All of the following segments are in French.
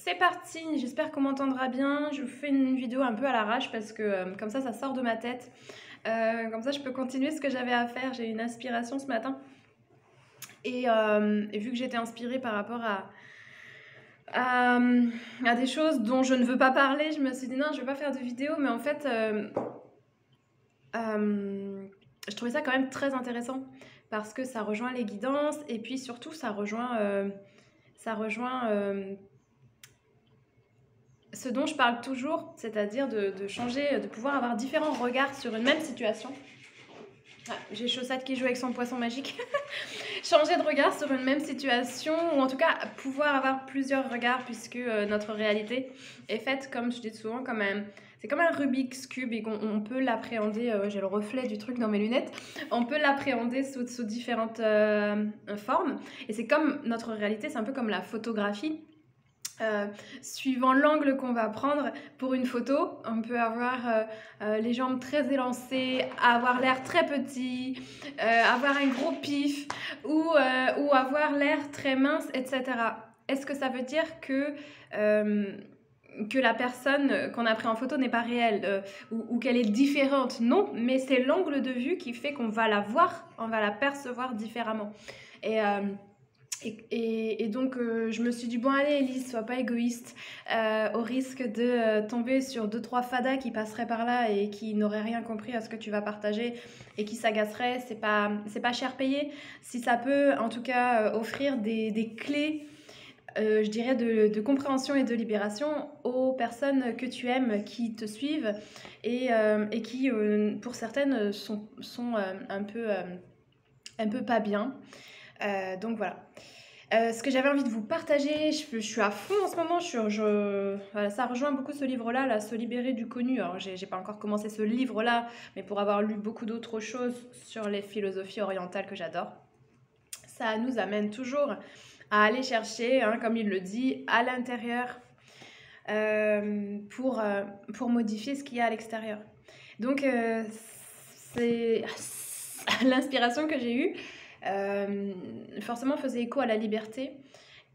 c'est parti, j'espère qu'on m'entendra bien. Je vous fais une vidéo un peu à l'arrache parce que comme ça sort de ma tête. Comme ça, je peux continuer ce que j'avais à faire. J'ai eu une inspiration ce matin. Et vu que j'étais inspirée par rapport à, à des choses dont je ne veux pas parler, je me suis dit non, je vais pas faire de vidéo. Mais en fait, je trouvais ça quand même très intéressant parce que ça rejoint les guidances et puis surtout ça rejoint ce dont je parle toujours, c'est-à-dire de changer, de pouvoir avoir différents regards sur une même situation. Ah, j'ai Chaussette qui joue avec son poisson magique. Changer de regard sur une même situation, ou en tout cas pouvoir avoir plusieurs regards, puisque notre réalité est faite, comme je dis souvent, c'est comme un Rubik's Cube et qu'on peut l'appréhender, j'ai le reflet du truc dans mes lunettes, on peut l'appréhender sous différentes formes. Et c'est comme notre réalité, c'est un peu comme la photographie. Suivant l'angle qu'on va prendre pour une photo, on peut avoir les jambes très élancées, avoir l'air très petit, avoir un gros pif ou avoir l'air très mince, etc. Est-ce que ça veut dire que la personne qu'on a pris en photo n'est pas réelle ou qu'elle est différente? Non, mais c'est l'angle de vue qui fait qu'on va la voir, on va la percevoir différemment. Et donc, je me suis dit, bon, allez, Elise, sois pas égoïste, au risque de tomber sur 2-3 fadas qui passeraient par là et qui n'auraient rien compris à ce que tu vas partager et qui s'agaceraient. C'est pas cher payé. Si ça peut, en tout cas, offrir des clés, je dirais, de compréhension et de libération aux personnes que tu aimes, qui te suivent et qui, pour certaines, sont un peu pas bien. Donc voilà. Ce que j'avais envie de vous partager, je suis à fond en ce moment, voilà, ça rejoint beaucoup ce livre-là, là, Se libérer du connu. Alors j'ai pas encore commencé ce livre-là, mais pour avoir lu beaucoup d'autres choses sur les philosophies orientales que j'adore, ça nous amène toujours à aller chercher, hein, comme il le dit, à l'intérieur pour modifier ce qu'il y a à l'extérieur. Donc c'est l'inspiration que j'ai eue. Forcément faisait écho à la liberté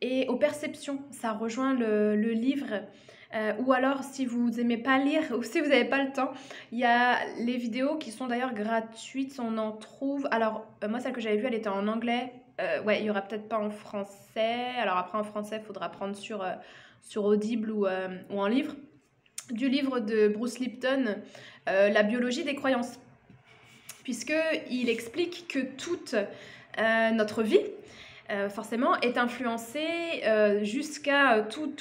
et aux perceptions. Ça rejoint le livre. Ou alors, si vous aimez pas lire ou si vous n'avez pas le temps, il y a les vidéos qui sont d'ailleurs gratuites. On en trouve. Alors, moi, celle que j'avais vue, elle était en anglais. Ouais, il y aura peut-être pas en français. Alors après, en français, il faudra prendre sur Audible ou en livre. Du livre de Bruce Lipton, La biologie des croyances. Puisqu'il explique que toute notre vie, forcément, est influencée jusqu'à tout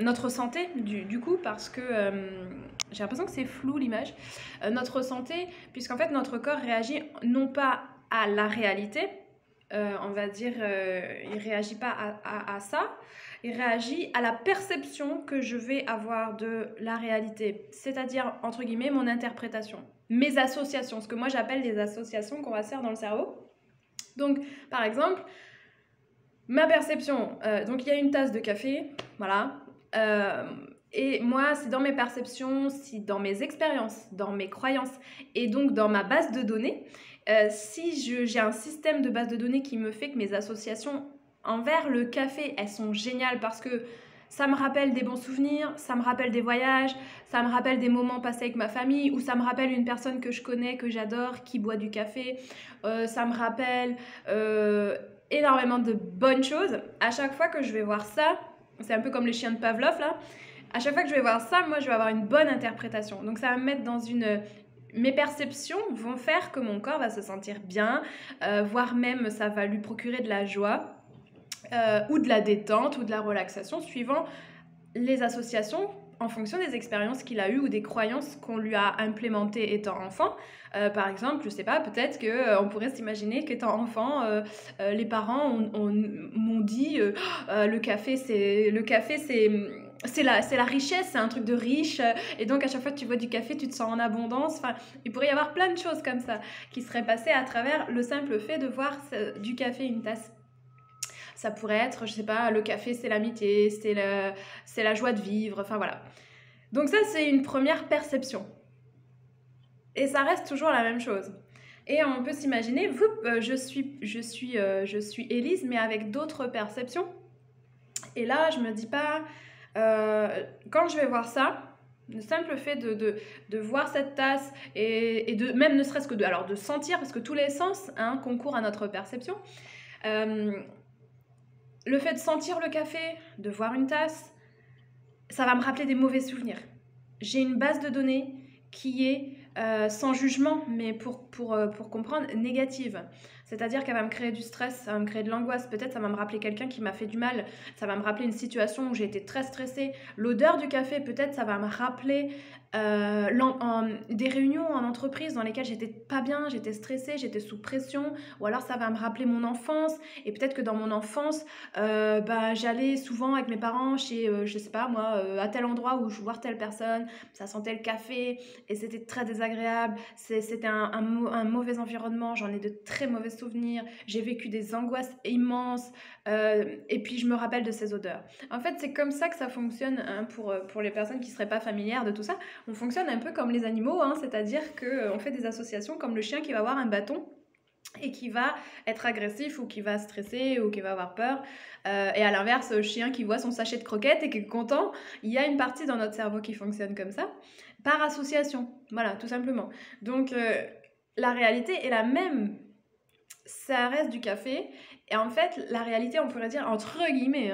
notre santé, du coup, parce que j'ai l'impression que c'est flou l'image. Notre santé, puisqu'en fait, notre corps réagit non pas à la réalité, on va dire, il réagit pas à ça, il réagit à la perception que je vais avoir de la réalité, c'est-à-dire, entre guillemets, mon interprétation, mes associations, ce que moi j'appelle les associations qu'on va se faire dans le cerveau. Donc, par exemple, ma perception, donc il y a une tasse de café, voilà, et moi, c'est dans mes perceptions, c'est dans mes expériences, dans mes croyances, et donc dans ma base de données. Si j'ai un système de base de données qui me fait que mes associations envers le café, elles sont géniales parce que ça me rappelle des bons souvenirs, ça me rappelle des voyages, ça me rappelle des moments passés avec ma famille, ou ça me rappelle une personne que je connais, que j'adore, qui boit du café. Ça me rappelle énormément de bonnes choses. À chaque fois que je vais voir ça, c'est un peu comme les chiens de Pavlov là, à chaque fois que je vais voir ça, moi je vais avoir une bonne interprétation. Donc ça va me mettre dans mes perceptions vont faire que mon corps va se sentir bien, voire même ça va lui procurer de la joie. Ou de la détente ou de la relaxation suivant les associations en fonction des expériences qu'il a eues ou des croyances qu'on lui a implémentées étant enfant. Par exemple, je sais pas, peut-être qu'on pourrait s'imaginer qu'étant enfant, les parents m'ont dit le café c'est la richesse, c'est un truc de riche, et donc à chaque fois que tu bois du café, tu te sens en abondance. Enfin, il pourrait y avoir plein de choses comme ça qui seraient passées à travers le simple fait de voir du café une tasse. Ça pourrait être, je sais pas, le café c'est l'amitié, c'est la joie de vivre, enfin voilà. Donc ça c'est une première perception. Et ça reste toujours la même chose. Et on peut s'imaginer, je suis Élise, mais avec d'autres perceptions. Et là, je me dis pas, Quand je vais voir ça, le simple fait de voir cette tasse et de même ne serait-ce que de sentir, parce que tous les sens concourent à notre perception. Le fait de sentir le café, de voir une tasse, ça va me rappeler des mauvais souvenirs. J'ai une base de données qui est sans jugement, mais pour comprendre, négative. C'est-à-dire qu'elle va me créer du stress, ça va me créer de l'angoisse. Peut-être ça va me rappeler quelqu'un qui m'a fait du mal, ça va me rappeler une situation où j'ai été très stressée. L'odeur du café, peut-être ça va me rappeler des réunions en entreprise dans lesquelles j'étais pas bien, j'étais stressée, j'étais sous pression. Ou alors ça va me rappeler mon enfance. Et peut-être que dans mon enfance, j'allais souvent avec mes parents chez, je sais pas moi, à tel endroit où je vois telle personne, ça sentait le café et c'était très désagréable, c'était un mauvais environnement, j'en ai de très mauvais souvenirs, j'ai vécu des angoisses immenses et puis je me rappelle de ces odeurs. En fait, c'est comme ça que ça fonctionne pour les personnes qui ne seraient pas familières de tout ça. On fonctionne un peu comme les animaux, c'est-à-dire qu'on fait des associations comme le chien qui va avoir un bâton et qui va être agressif ou qui va stresser ou qui va avoir peur. Et à l'inverse, le chien qui voit son sachet de croquettes et qui est content, il y a une partie dans notre cerveau qui fonctionne comme ça, par association. Voilà, tout simplement. Donc, la réalité est la même. Ça reste du café. Et en fait, la réalité, on pourrait dire, entre guillemets,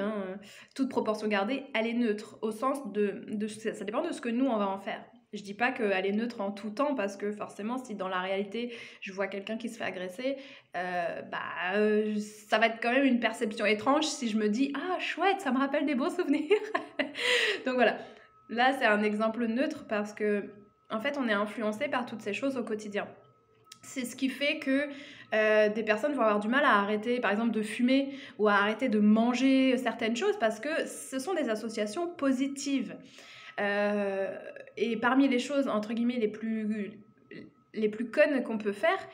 toute proportion gardée, elle est neutre, au sens ça dépend de ce que nous, on va en faire. Je dis pas qu'elle est neutre en tout temps, parce que forcément, si dans la réalité, je vois quelqu'un qui se fait agresser, ça va être quand même une perception étrange si je me dis « Ah, chouette, ça me rappelle des beaux souvenirs !» Donc voilà, là, c'est un exemple neutre parce que, en fait, on est influencé par toutes ces choses au quotidien. C'est ce qui fait que des personnes vont avoir du mal à arrêter, par exemple, de fumer ou à arrêter de manger certaines choses parce que ce sont des associations positives. Et parmi les choses, entre guillemets, les plus connes qu'on peut faire,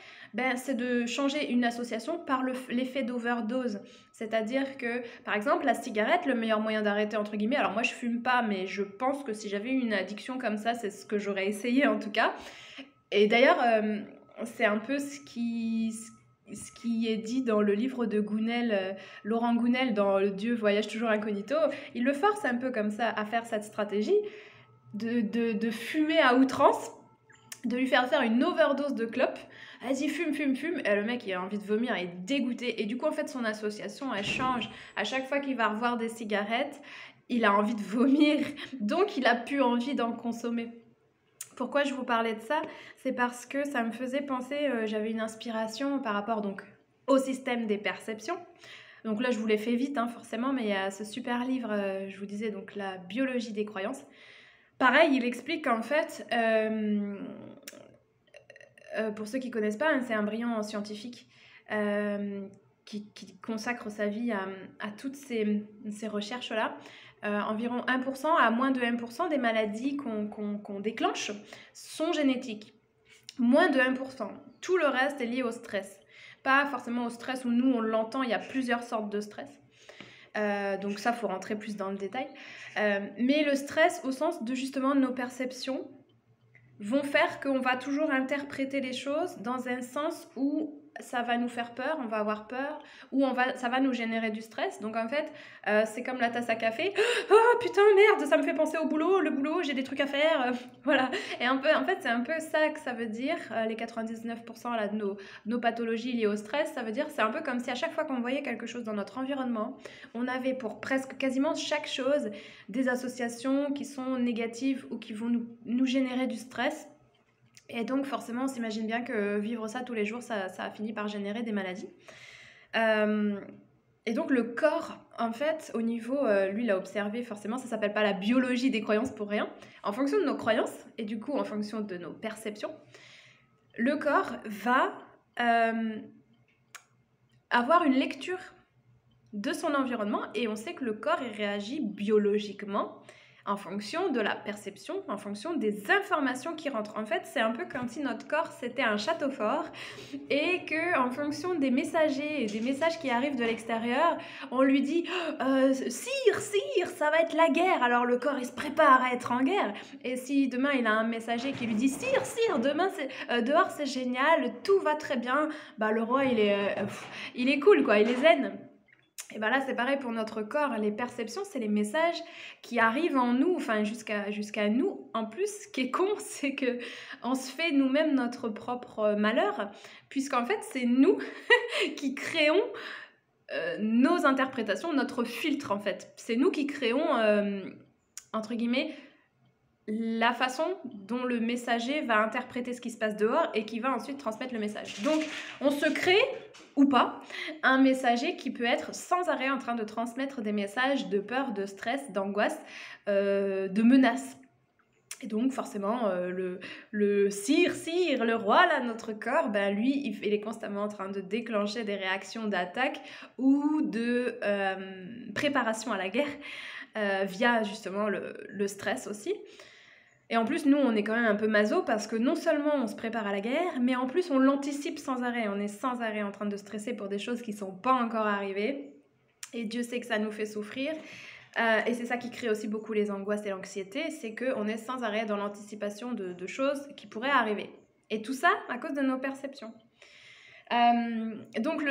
c'est de changer une association par l'effet d'overdose. C'est-à-dire que, par exemple, la cigarette, le meilleur moyen d'arrêter, entre guillemets, alors moi je fume pas, mais je pense que si j'avais eu une addiction comme ça, c'est ce que j'aurais essayé en tout cas. Et d'ailleurs, c'est un peu ce qui est dit dans le livre de Gounel, Laurent Gounel, dans Le Dieu voyage toujours incognito. Il le force un peu comme ça à faire cette stratégie de fumer à outrance, de lui faire une overdose de clopes. Vas-y, fume, fume, fume. Et le mec, il a envie de vomir, il est dégoûté. Et du coup, en fait, son association, elle change. À chaque fois qu'il va revoir des cigarettes, il a envie de vomir. Donc, il a plus envie d'en consommer. Pourquoi je vous parlais de ça? C'est parce que ça me faisait penser, j'avais une inspiration par rapport donc au système des perceptions. Donc là, je vous l'ai fait vite, forcément, mais il y a ce super livre, je vous disais, donc La biologie des croyances. Pareil, il explique qu'en fait, pour ceux qui ne connaissent pas, c'est un brillant scientifique qui consacre sa vie à toutes ces recherches-là. Environ 1% à moins de 1% des maladies qu'on déclenche sont génétiques. Moins de 1%. Tout le reste est lié au stress. Pas forcément au stress où nous on l'entend, il y a plusieurs sortes de stress. Donc ça, il faut rentrer plus dans le détail. Mais le stress au sens de justement nos perceptions vont faire qu'on va toujours interpréter les choses dans un sens où ça va nous faire peur, on va avoir peur, ou ça va nous générer du stress. Donc en fait, c'est comme la tasse à café. Oh putain, merde, ça me fait penser au boulot, le boulot, j'ai des trucs à faire. Voilà. Et en fait, c'est un peu ça que ça veut dire, les 99% là, de nos pathologies liées au stress. Ça veut dire, c'est un peu comme si à chaque fois qu'on voyait quelque chose dans notre environnement, on avait pour presque quasiment chaque chose des associations qui sont négatives ou qui vont nous générer du stress. Et donc forcément, on s'imagine bien que vivre ça tous les jours, ça a fini par générer des maladies. Et donc le corps, en fait, au niveau, lui, il a observé, forcément, ça s'appelle pas la biologie des croyances pour rien. En fonction de nos croyances, et du coup en fonction de nos perceptions, le corps va avoir une lecture de son environnement, et on sait que le corps, il réagit biologiquement en fonction de la perception, en fonction des informations qui rentrent. En fait, c'est un peu comme si notre corps, c'était un château fort et qu'en fonction des messagers et des messages qui arrivent de l'extérieur, on lui dit « Sire, ça va être la guerre !» Alors le corps, il se prépare à être en guerre. Et si demain, il a un messager qui lui dit « Sire, dehors, c'est génial, tout va très bien », le roi, il est cool, quoi, il est zen. Et ben là, c'est pareil pour notre corps. Les perceptions, c'est les messages qui arrivent en nous, enfin jusqu'à nous. En plus, ce qui est con, c'est que on se fait nous-mêmes notre propre malheur, puisqu'en fait, c'est nous qui créons nos interprétations, notre filtre en fait. C'est nous qui créons, entre guillemets, la façon dont le messager va interpréter ce qui se passe dehors et qui va ensuite transmettre le message. Donc, on se crée, ou pas, un messager qui peut être sans arrêt en train de transmettre des messages de peur, de stress, d'angoisse, de menace. Et donc, forcément, le sire, le roi, là, notre corps, ben, lui, il est constamment en train de déclencher des réactions d'attaque ou de préparation à la guerre via, justement, le stress aussi. Et en plus, nous, on est quand même un peu maso parce que non seulement on se prépare à la guerre, mais en plus, on l'anticipe sans arrêt. On est sans arrêt en train de stresser pour des choses qui ne sont pas encore arrivées. Et Dieu sait que ça nous fait souffrir. Et c'est ça qui crée aussi beaucoup les angoisses et l'anxiété, c'est qu'on est sans arrêt dans l'anticipation de choses qui pourraient arriver. Et tout ça à cause de nos perceptions. Donc,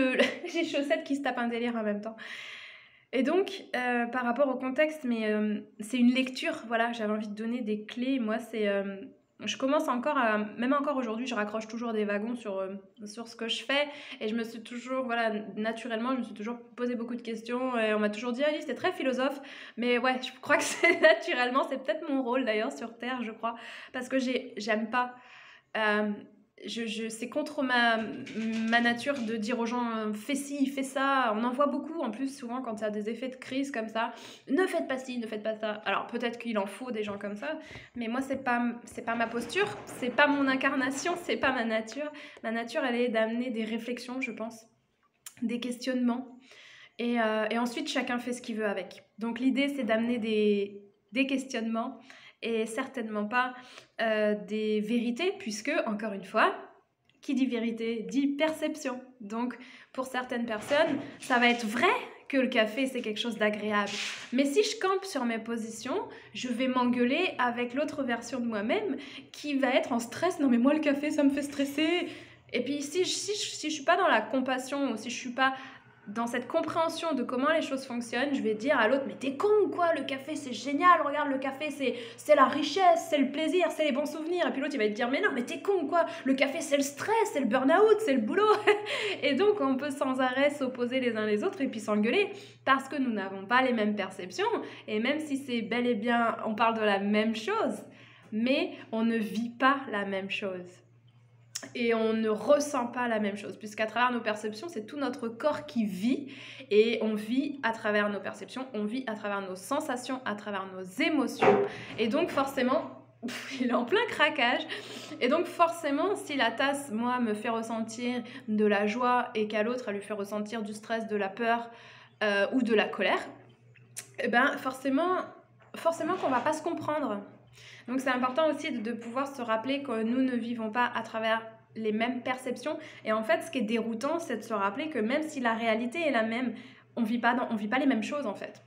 j'ai chaussettes qui se tapent un délire en même temps. Et donc, par rapport au contexte, mais c'est une lecture, voilà, j'avais envie de donner des clés. Moi, je commence encore même encore aujourd'hui, je raccroche toujours des wagons sur ce que je fais. Et je me suis toujours, voilà, naturellement, je me suis toujours posé beaucoup de questions. Et on m'a toujours dit, Alice, t'es très philosophe. Mais ouais, je crois que c'est naturellement, c'est peut-être mon rôle d'ailleurs sur Terre, je crois. Parce que j'aime pas... c'est contre ma nature de dire aux gens fais ci, fais ça. On en voit beaucoup en plus souvent quand il y a des effets de crise comme ça. Ne faites pas ci, ne faites pas ça. Alors peut-être qu'il en faut des gens comme ça, mais moi c'est pas ma posture, c'est pas mon incarnation, c'est pas ma nature. Ma nature elle est d'amener des réflexions, je pense, des questionnements et ensuite chacun fait ce qu'il veut avec. Donc l'idée c'est d'amener des questionnements et certainement pas des vérités, puisque, encore une fois, qui dit vérité dit perception. Donc, pour certaines personnes, ça va être vrai que le café, c'est quelque chose d'agréable. Mais si je campe sur mes positions, je vais m'engueuler avec l'autre version de moi-même qui va être en stress. Non, mais moi, le café, ça me fait stresser. Et puis, si je suis pas dans la compassion ou si je suis pas dans cette compréhension de comment les choses fonctionnent, je vais dire à l'autre, mais t'es con ou quoi, le café c'est génial, regarde le café c'est la richesse, c'est le plaisir, c'est les bons souvenirs. Et puis l'autre il va te dire, mais non, mais t'es con ou quoi, le café c'est le stress, c'est le burn-out, c'est le boulot. Et donc on peut sans arrêt s'opposer les uns les autres et puis s'engueuler parce que nous n'avons pas les mêmes perceptions. Et même si c'est bel et bien, on parle de la même chose, mais on ne vit pas la même chose. Et on ne ressent pas la même chose, puisqu'à travers nos perceptions, c'est tout notre corps qui vit, et on vit à travers nos perceptions, on vit à travers nos sensations, à travers nos émotions, et donc forcément, il est en plein craquage, et donc forcément, si la tasse, moi, me fait ressentir de la joie, et qu'à l'autre, elle lui fait ressentir du stress, de la peur, ou de la colère, et ben forcément qu'on va pas se comprendre. Donc c'est important aussi de pouvoir se rappeler que nous ne vivons pas à travers les mêmes perceptions. Et en fait, ce qui est déroutant, c'est de se rappeler que même si la réalité est la même, on vit pas les mêmes choses en fait.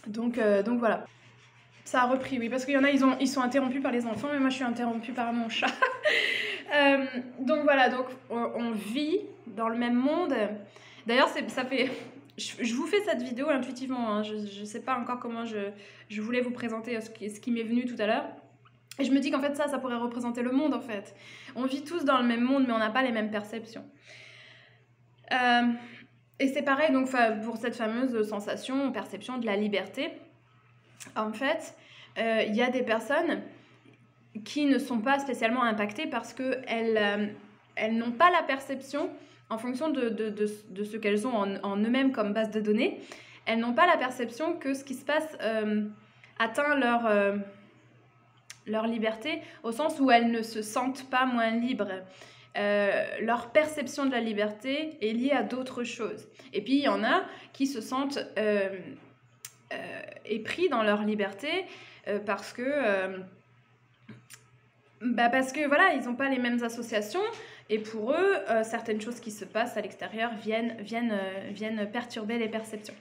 Donc voilà. Ça a repris, oui, parce qu'il y en a, ils sont interrompus par les enfants, mais moi je suis interrompue par mon chat. Donc voilà, donc on vit dans le même monde. D'ailleurs, ça fait... Je vous fais cette vidéo intuitivement, hein. Je ne sais pas encore comment je voulais vous présenter ce qui m'est venu tout à l'heure. Et je me dis qu'en fait ça pourrait représenter le monde en fait. On vit tous dans le même monde mais on n'a pas les mêmes perceptions. Et c'est pareil donc pour cette fameuse sensation, perception de la liberté. En fait, il y a des personnes qui ne sont pas spécialement impactées parce qu'elles n'ont pas la perception en fonction de ce qu'elles ont en eux-mêmes comme base de données. Elles n'ont pas la perception que ce qui se passe atteint leur liberté, au sens où elles ne se sentent pas moins libres. Leur perception de la liberté est liée à d'autres choses. Et puis il y en a qui se sentent épris dans leur liberté parce que voilà, ils n'ont pas les mêmes associations et pour eux, certaines choses qui se passent à l'extérieur viennent perturber les perceptions.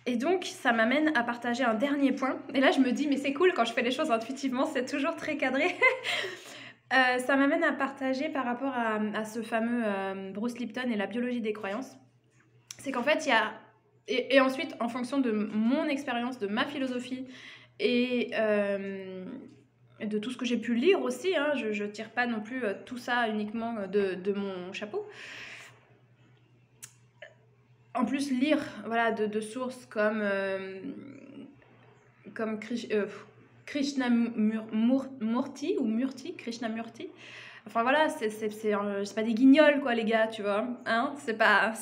Et donc, ça m'amène à partager un dernier point. Et là, je me dis, mais c'est cool, quand je fais les choses intuitivement, c'est toujours très cadré. Ça m'amène à partager par rapport à ce fameux Bruce Lipton et la biologie des croyances. c'est qu'en fait, il y a... Et ensuite, en fonction de mon expérience, de ma philosophie et de tout ce que j'ai pu lire aussi, hein, je tire pas non plus tout ça uniquement de mon chapeau. En plus, lire voilà, de sources comme Krishnamurti ou Murti, Krishnamurti. Enfin voilà, c'est pas des guignols quoi les gars, tu vois. Hein, c'est pas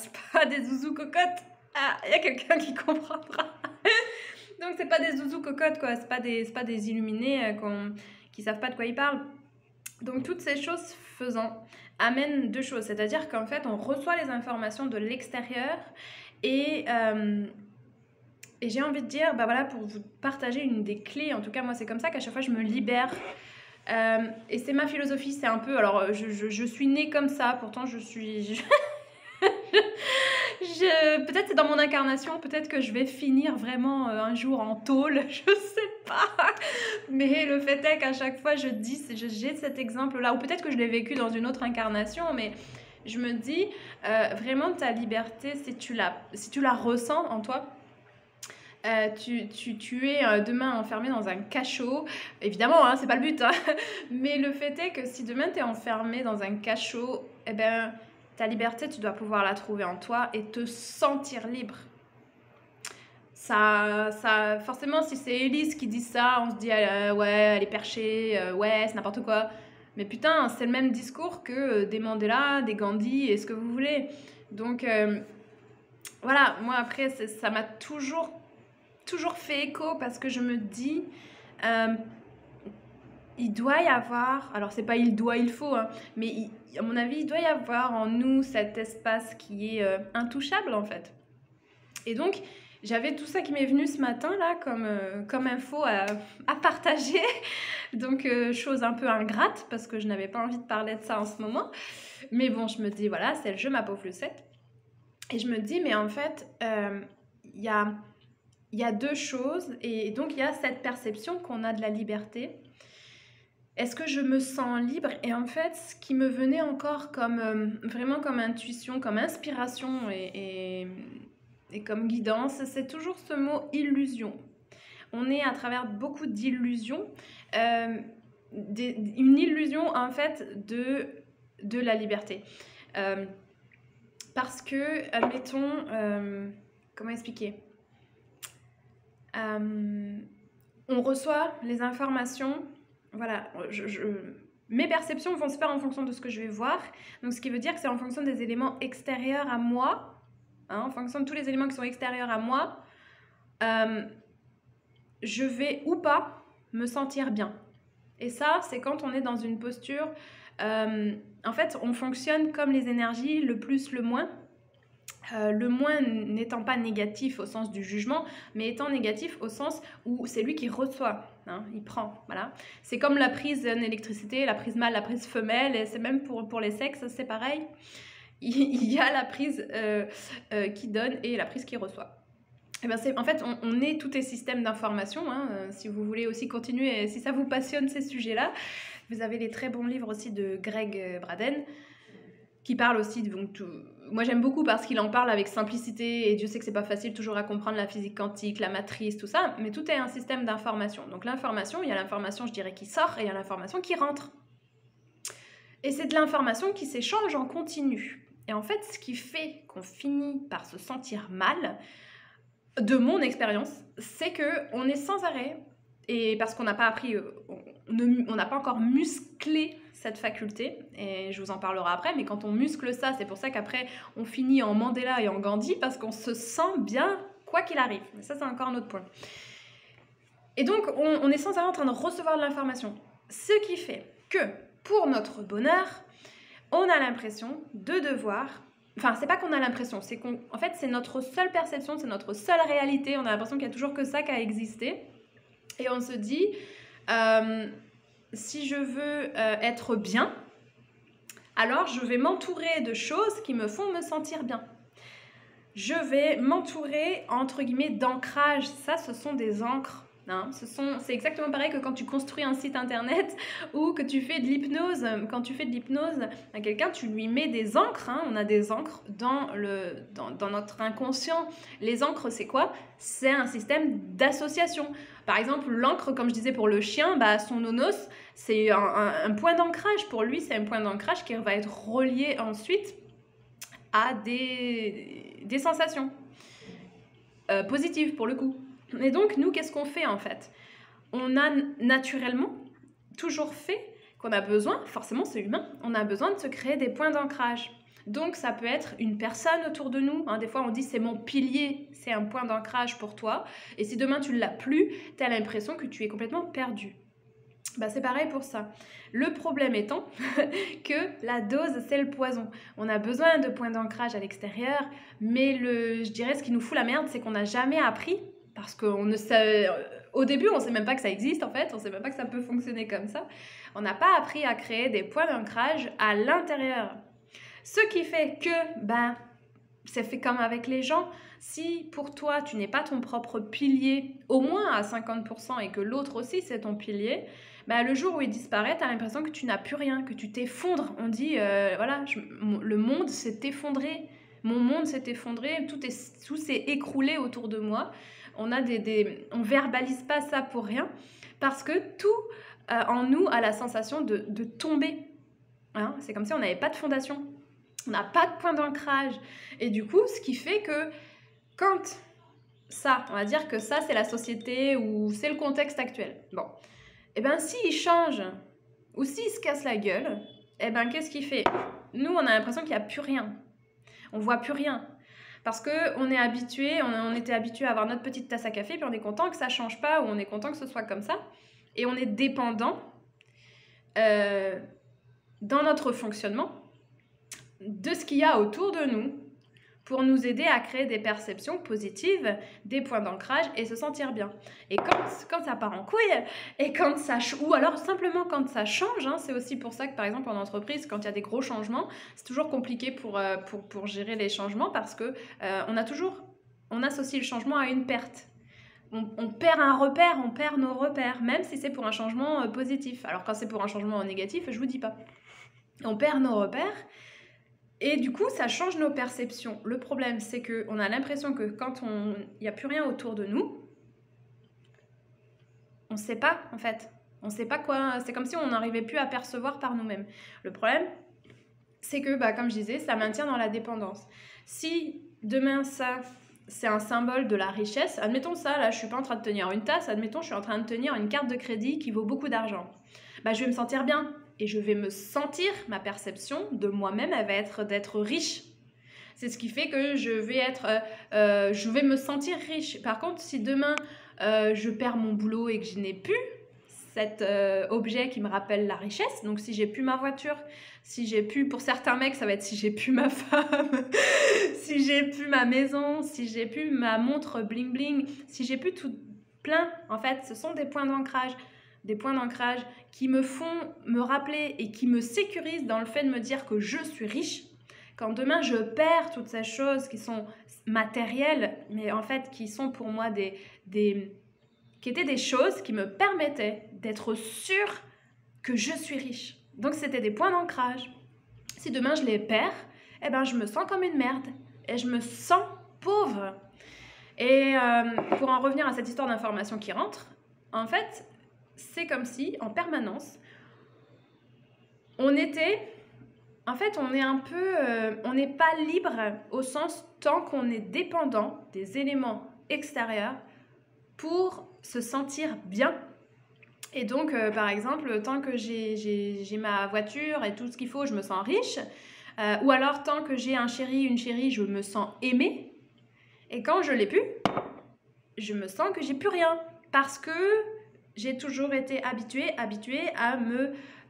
des zouzous cocottes. Ah, il y a quelqu'un qui comprendra. Donc c'est pas des zouzous cocottes quoi, c'est pas des illuminés qui savent pas de quoi ils parlent. Donc toutes ces choses faisant amènent deux choses, c'est-à-dire qu'en fait on reçoit les informations de l'extérieur et j'ai envie de dire, bah voilà, pour vous partager une des clés, en tout cas moi c'est comme ça qu'à chaque fois je me libère. Et c'est ma philosophie, c'est un peu, alors je suis née comme ça, pourtant je suis... peut-être c'est dans mon incarnation, peut-être que je vais finir vraiment un jour en tôle, je sais pas. Mais le fait est qu'à chaque fois j'ai cet exemple-là, ou peut-être que je l'ai vécu dans une autre incarnation, mais je me dis vraiment ta liberté, si tu la ressens en toi, tu es demain enfermé dans un cachot. Évidemment, hein, c'est pas le but. Hein. Mais le fait est que si demain tu es enfermé dans un cachot, eh ben, ta liberté, tu dois pouvoir la trouver en toi et te sentir libre. Ça, forcément, si c'est Élise qui dit ça, on se dit ouais, elle est perchée, ouais, c'est n'importe quoi. Mais putain, c'est le même discours que des Mandela, des Gandhi et ce que vous voulez. Donc voilà, moi après, ça m'a toujours fait écho parce que je me dis il doit y avoir, alors c'est pas il faut, hein, mais à mon avis il doit y avoir en nous cet espace qui est intouchable en fait. Et donc j'avais tout ça qui m'est venu ce matin là comme info à partager. Donc chose un peu ingrate parce que je n'avais pas envie de parler de ça en ce moment, mais bon, je me dis voilà, c'est le jeu ma pauvre Lucette. Et je me dis mais en fait il y a deux choses, et donc il y a cette perception qu'on a de la liberté. Est-ce que je me sens libre? Et en fait, ce qui me venait encore comme vraiment comme intuition, comme inspiration et comme guidance, c'est toujours ce mot illusion. On est à travers beaucoup d'illusions, une illusion en fait de la liberté. Parce que, admettons, comment expliquer? On reçoit les informations, voilà, mes perceptions vont se faire en fonction de ce que je vais voir, donc ce qui veut dire que c'est en fonction des éléments extérieurs à moi, hein, en fonction de tous les éléments qui sont extérieurs à moi, je vais ou pas me sentir bien. Et ça, c'est quand on est dans une posture, en fait, on fonctionne comme les énergies, le plus, le moins. Le moins n'étant pas négatif au sens du jugement, mais étant négatif au sens où c'est lui qui reçoit, hein, il prend, voilà. C'est comme la prise d'électricité, la prise mâle, la prise femelle, et c'est même pour les sexes, c'est pareil. Il y a la prise qui donne et la prise qui reçoit. Et ben en fait, tout est système d'information, hein, si vous voulez aussi continuer, si ça vous passionne ces sujets-là, vous avez les très bons livres aussi de Greg Braden, qui parle aussi, donc moi j'aime beaucoup parce qu'il en parle avec simplicité, et Dieu sait que c'est pas facile toujours à comprendre la physique quantique, la matrice, tout ça, mais tout est un système d'information. Donc l'information, il y a l'information, je dirais, qui sort, et il y a l'information qui rentre. Et c'est de l'information qui s'échange en continu. Et en fait, ce qui fait qu'on finit par se sentir mal, de mon expérience, c'est qu'on est sans arrêt, et parce qu'on n'a pas appris, on n'a pas encore musclé cette faculté, et je vous en parlerai après, mais quand on muscle ça, c'est pour ça qu'après on finit en Mandela et en Gandhi, parce qu'on se sent bien quoi qu'il arrive. Mais ça, c'est encore un autre point. Et donc on est sans arrêt en train de recevoir de l'information, ce qui fait que pour notre bonheur, on a l'impression de devoir, enfin c'est pas qu'on a l'impression, c'est qu'en fait c'est notre seule perception, c'est notre seule réalité, on a l'impression qu'il n'y a toujours que ça qui a existé, et on se dit si je veux être bien, alors je vais m'entourer de choses qui me font me sentir bien. Je vais m'entourer, entre guillemets, d'ancrage. Ça, ce sont des ancres. Hein. C'est exactement pareil que quand tu construis un site internet ou que tu fais de l'hypnose. Quand tu fais de l'hypnose à quelqu'un, tu lui mets des encres. Hein. On a des encres dans notre inconscient. Les encres, c'est quoi? C'est un système d'association. Par exemple, l'encre, comme je disais pour le chien, son nonos, c'est un point d'ancrage. Pour lui, c'est un point d'ancrage qui va être relié ensuite à des sensations positives pour le coup. Et donc, nous, qu'est-ce qu'on fait en fait? On a naturellement toujours fait qu'on a besoin, forcément c'est humain, on a besoin de se créer des points d'ancrage. Donc, ça peut être une personne autour de nous. Hein. Des fois, on dit c'est mon pilier, c'est un point d'ancrage pour toi. Et si demain tu ne l'as plus, tu as l'impression que tu es complètement perdu. C'est pareil pour ça. Le problème étant que la dose, c'est le poison. On a besoin de points d'ancrage à l'extérieur, mais je dirais ce qui nous fout la merde, c'est qu'on n'a jamais appris. Parce qu'au début, on ne sait même pas que ça existe en fait, on ne sait même pas que ça peut fonctionner comme ça. On n'a pas appris à créer des points d'ancrage à l'intérieur. Ce qui fait que, c'est fait comme avec les gens. Si pour toi, tu n'es pas ton propre pilier, au moins à 50%, et que l'autre aussi, c'est ton pilier, le jour où il disparaît, tu as l'impression que tu n'as plus rien, que tu t'effondres. On dit, le monde s'est effondré. Mon monde s'est effondré, tout s'est écroulé autour de moi. On verbalise pas ça pour rien, parce que tout en nous a la sensation de tomber. Hein. C'est comme si on n'avait pas de fondation, on n'a pas de point d'ancrage. Et du coup, ce qui fait que quand on va dire que ça c'est la société ou c'est le contexte actuel. Bon, s'il change ou s'il se casse la gueule, qu'est-ce qu'il fait? Nous, on a l'impression qu'il n'y a plus rien. On voit plus rien. Parce qu'on est habitué, on était habitué à avoir notre petite tasse à café, puis on est content que ça ne change pas, ou on est content que ce soit comme ça. Et on est dépendant dans notre fonctionnement de ce qu'il y a autour de nous pour nous aider à créer des perceptions positives, des points d'ancrage et se sentir bien. Et quand ça part en couille, et ou alors simplement quand ça change, hein, c'est aussi pour ça que par exemple en entreprise, quand il y a des gros changements, c'est toujours compliqué pour gérer les changements parce que on associe le changement à une perte. On perd un repère, on perd nos repères, même si c'est pour un changement positif. Alors quand c'est pour un changement négatif, je vous dis pas. On perd nos repères. Et du coup, ça change nos perceptions. Le problème, c'est qu'on a l'impression que quand il n'y a plus rien autour de nous, on ne sait pas, en fait. On ne sait pas quoi. C'est comme si on n'arrivait plus à percevoir par nous-mêmes. Le problème, c'est que, comme je disais, ça maintient dans la dépendance. Si demain, ça, c'est un symbole de la richesse, admettons ça, là, je ne suis pas en train de tenir une tasse, admettons, je suis en train de tenir une carte de crédit qui vaut beaucoup d'argent. Je vais me sentir bien. Et je vais me sentir, ma perception de moi-même, elle va être d'être riche. C'est ce qui fait que je vais me sentir riche. Par contre, si demain, je perds mon boulot et que je n'ai plus cet objet qui me rappelle la richesse, donc si j'ai plus ma voiture, si j'ai plus, pour certains mecs, ça va être si j'ai plus ma femme, si j'ai plus ma maison, si j'ai plus ma montre bling bling, si j'ai plus tout plein, en fait, ce sont des points d'ancrage. Des points d'ancrage qui me font me rappeler et qui me sécurisent dans le fait de me dire que je suis riche. Quand demain je perds toutes ces choses qui sont matérielles, mais en fait qui sont pour moi qui étaient des choses qui me permettaient d'être sûre que je suis riche. Donc c'était des points d'ancrage. Si demain je les perds, je me sens comme une merde et je me sens pauvre. Et pour en revenir à cette histoire d'information qui rentre, en fait, c'est comme si, en permanence, on est on n'est pas libre au sens tant qu'on est dépendant des éléments extérieurs pour se sentir bien. Et donc, par exemple, tant que j'ai ma voiture et tout ce qu'il faut, je me sens riche. Ou alors, tant que j'ai un chéri, une chérie, je me sens aimée. Et quand je l'ai plus, je me sens que j'ai plus rien. Parce que j'ai toujours été habituée à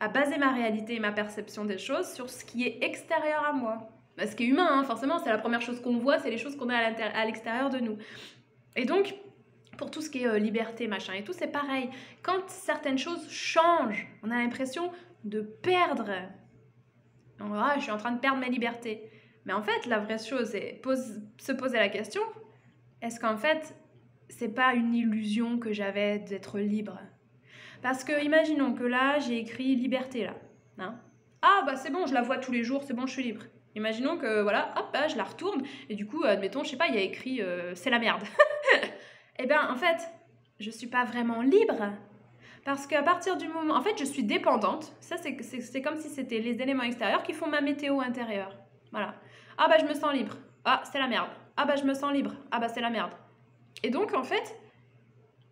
baser ma réalité et ma perception des choses sur ce qui est extérieur à moi. Ce qui est humain, hein, forcément, c'est la première chose qu'on voit, c'est les choses qu'on a à l'extérieur de nous. Et donc, pour tout ce qui est liberté, machin et tout, c'est pareil. Quand certaines choses changent, on a l'impression de perdre. Je suis en train de perdre ma liberté. Mais en fait, la vraie chose, c'est se poser la question, est-ce qu'en fait, c'est pas une illusion que j'avais d'être libre. Parce que imaginons que là, j'ai écrit liberté là. Hein. Ah bah c'est bon, je la vois tous les jours, c'est bon, je suis libre. Imaginons que voilà, hop, je la retourne et du coup, admettons, je sais pas, il y a écrit c'est la merde. Eh bien, en fait, je suis pas vraiment libre. Parce qu'à partir du moment... En fait, je suis dépendante. Ça, c'est comme si c'était les éléments extérieurs qui font ma météo intérieure. Voilà. Ah bah, je me sens libre. Ah, c'est la merde. Ah bah, je me sens libre. Ah bah, c'est la merde. Et donc, en fait,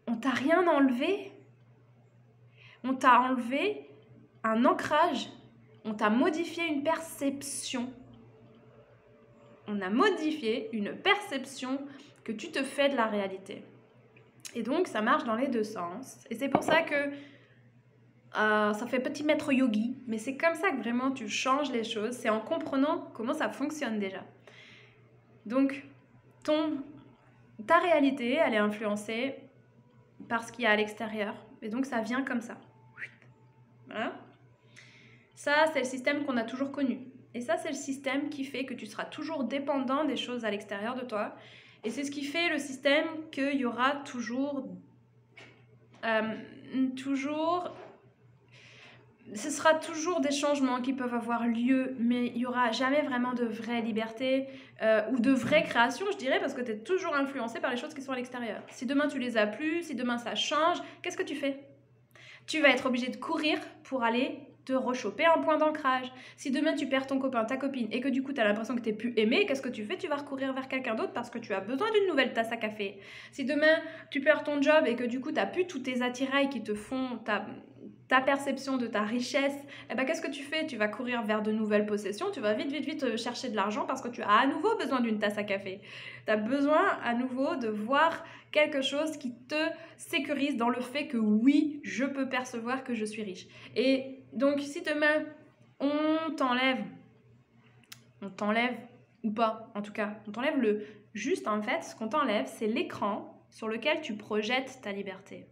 on t'a rien enlevé. On t'a enlevé un ancrage. On t'a modifié une perception. On a modifié une perception que tu te fais de la réalité. Et donc, ça marche dans les deux sens. Et c'est pour ça que ça fait petit maître yogi. Mais c'est comme ça que vraiment tu changes les choses. C'est en comprenant comment ça fonctionne déjà. Donc, ta réalité, elle est influencée par ce qu'il y a à l'extérieur. Et donc, ça vient comme ça. Voilà. Ça, c'est le système qu'on a toujours connu. Et ça, c'est le système qui fait que tu seras toujours dépendant des choses à l'extérieur de toi. Et c'est ce qui fait le système qu'il y aura toujours... ce sera toujours des changements qui peuvent avoir lieu, mais il n'y aura jamais vraiment de vraie liberté ou de vraie création, je dirais, parce que tu es toujours influencé par les choses qui sont à l'extérieur. Si demain tu les as plus, si demain ça change, qu'est-ce que tu fais? Tu vas être obligé de courir pour aller te rechoper un point d'ancrage. Si demain tu perds ton copain, ta copine, et que du coup tu as l'impression que tu n'es plus aimé, qu'est-ce que tu fais? Tu vas recourir vers quelqu'un d'autre parce que tu as besoin d'une nouvelle tasse à café. Si demain tu perds ton job et que du coup tu n'as plus tous tes attirails qui te font ta perception de ta richesse, eh ben, qu'est-ce que tu fais? Tu vas courir vers de nouvelles possessions, tu vas vite chercher de l'argent parce que tu as à nouveau besoin d'une tasse à café. Tu as besoin à nouveau de voir quelque chose qui te sécurise dans le fait que oui, je peux percevoir que je suis riche. Et donc, si demain, on t'enlève ou pas, en tout cas, on t'enlève le juste, en fait, ce qu'on t'enlève, c'est l'écran sur lequel tu projettes ta liberté.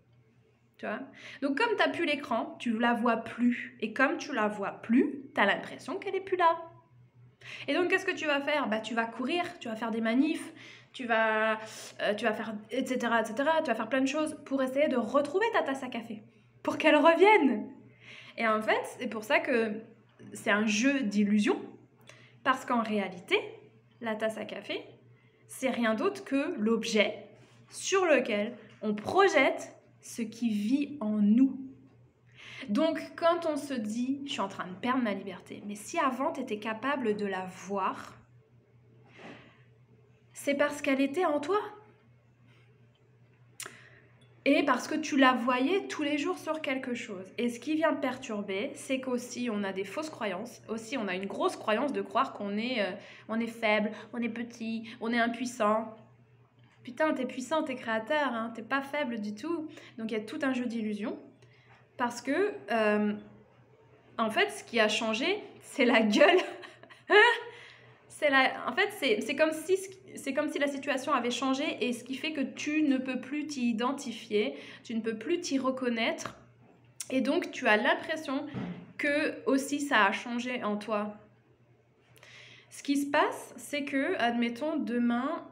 Tu vois? Donc, comme tu n'as plus l'écran, tu ne la vois plus. Et comme tu la vois plus, tu as l'impression qu'elle n'est plus là. Et donc, qu'est-ce que tu vas faire? Bah, tu vas courir, tu vas faire des manifs, tu vas faire etc., tu vas faire plein de choses pour essayer de retrouver ta tasse à café, pour qu'elle revienne. Et en fait, c'est pour ça que c'est un jeu d'illusion, parce qu'en réalité, la tasse à café, c'est rien d'autre que l'objet sur lequel on projette ce qui vit en nous. Donc, quand on se dit « je suis en train de perdre ma liberté », mais si avant tu étais capable de la voir, c'est parce qu'elle était en toi. Et parce que tu la voyais tous les jours sur quelque chose. Et ce qui vient perturber, c'est qu'aussi on a des fausses croyances. Aussi, on a une grosse croyance de croire qu'on est faible, on est petit, on est impuissant. Putain, t'es puissant, t'es créateur, hein, t'es pas faible du tout. Donc il y a tout un jeu d'illusions. Parce que, en fait, ce qui a changé, c'est la gueule. En fait, c'est comme si la situation avait changé et ce qui fait que tu ne peux plus t'y identifier, tu ne peux plus t'y reconnaître. Et donc, tu as l'impression que aussi ça a changé en toi. Ce qui se passe, c'est que, admettons, demain...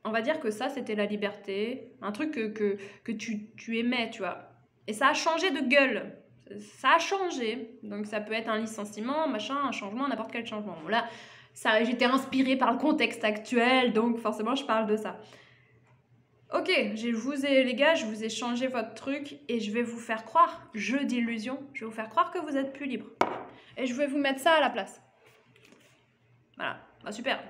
on va dire que ça, c'était la liberté, un truc que tu aimais, tu vois. Et ça a changé de gueule. Ça a changé. Donc, ça peut être un licenciement, machin, un changement, n'importe quel changement. Bon, là, j'étais inspirée par le contexte actuel, donc forcément, je parle de ça. Ok, les gars, je vous ai changé votre truc et je vais vous faire croire, jeu d'illusion, je vais vous faire croire que vous êtes plus libre. Et je vais vous mettre ça à la place. Voilà, bah, super.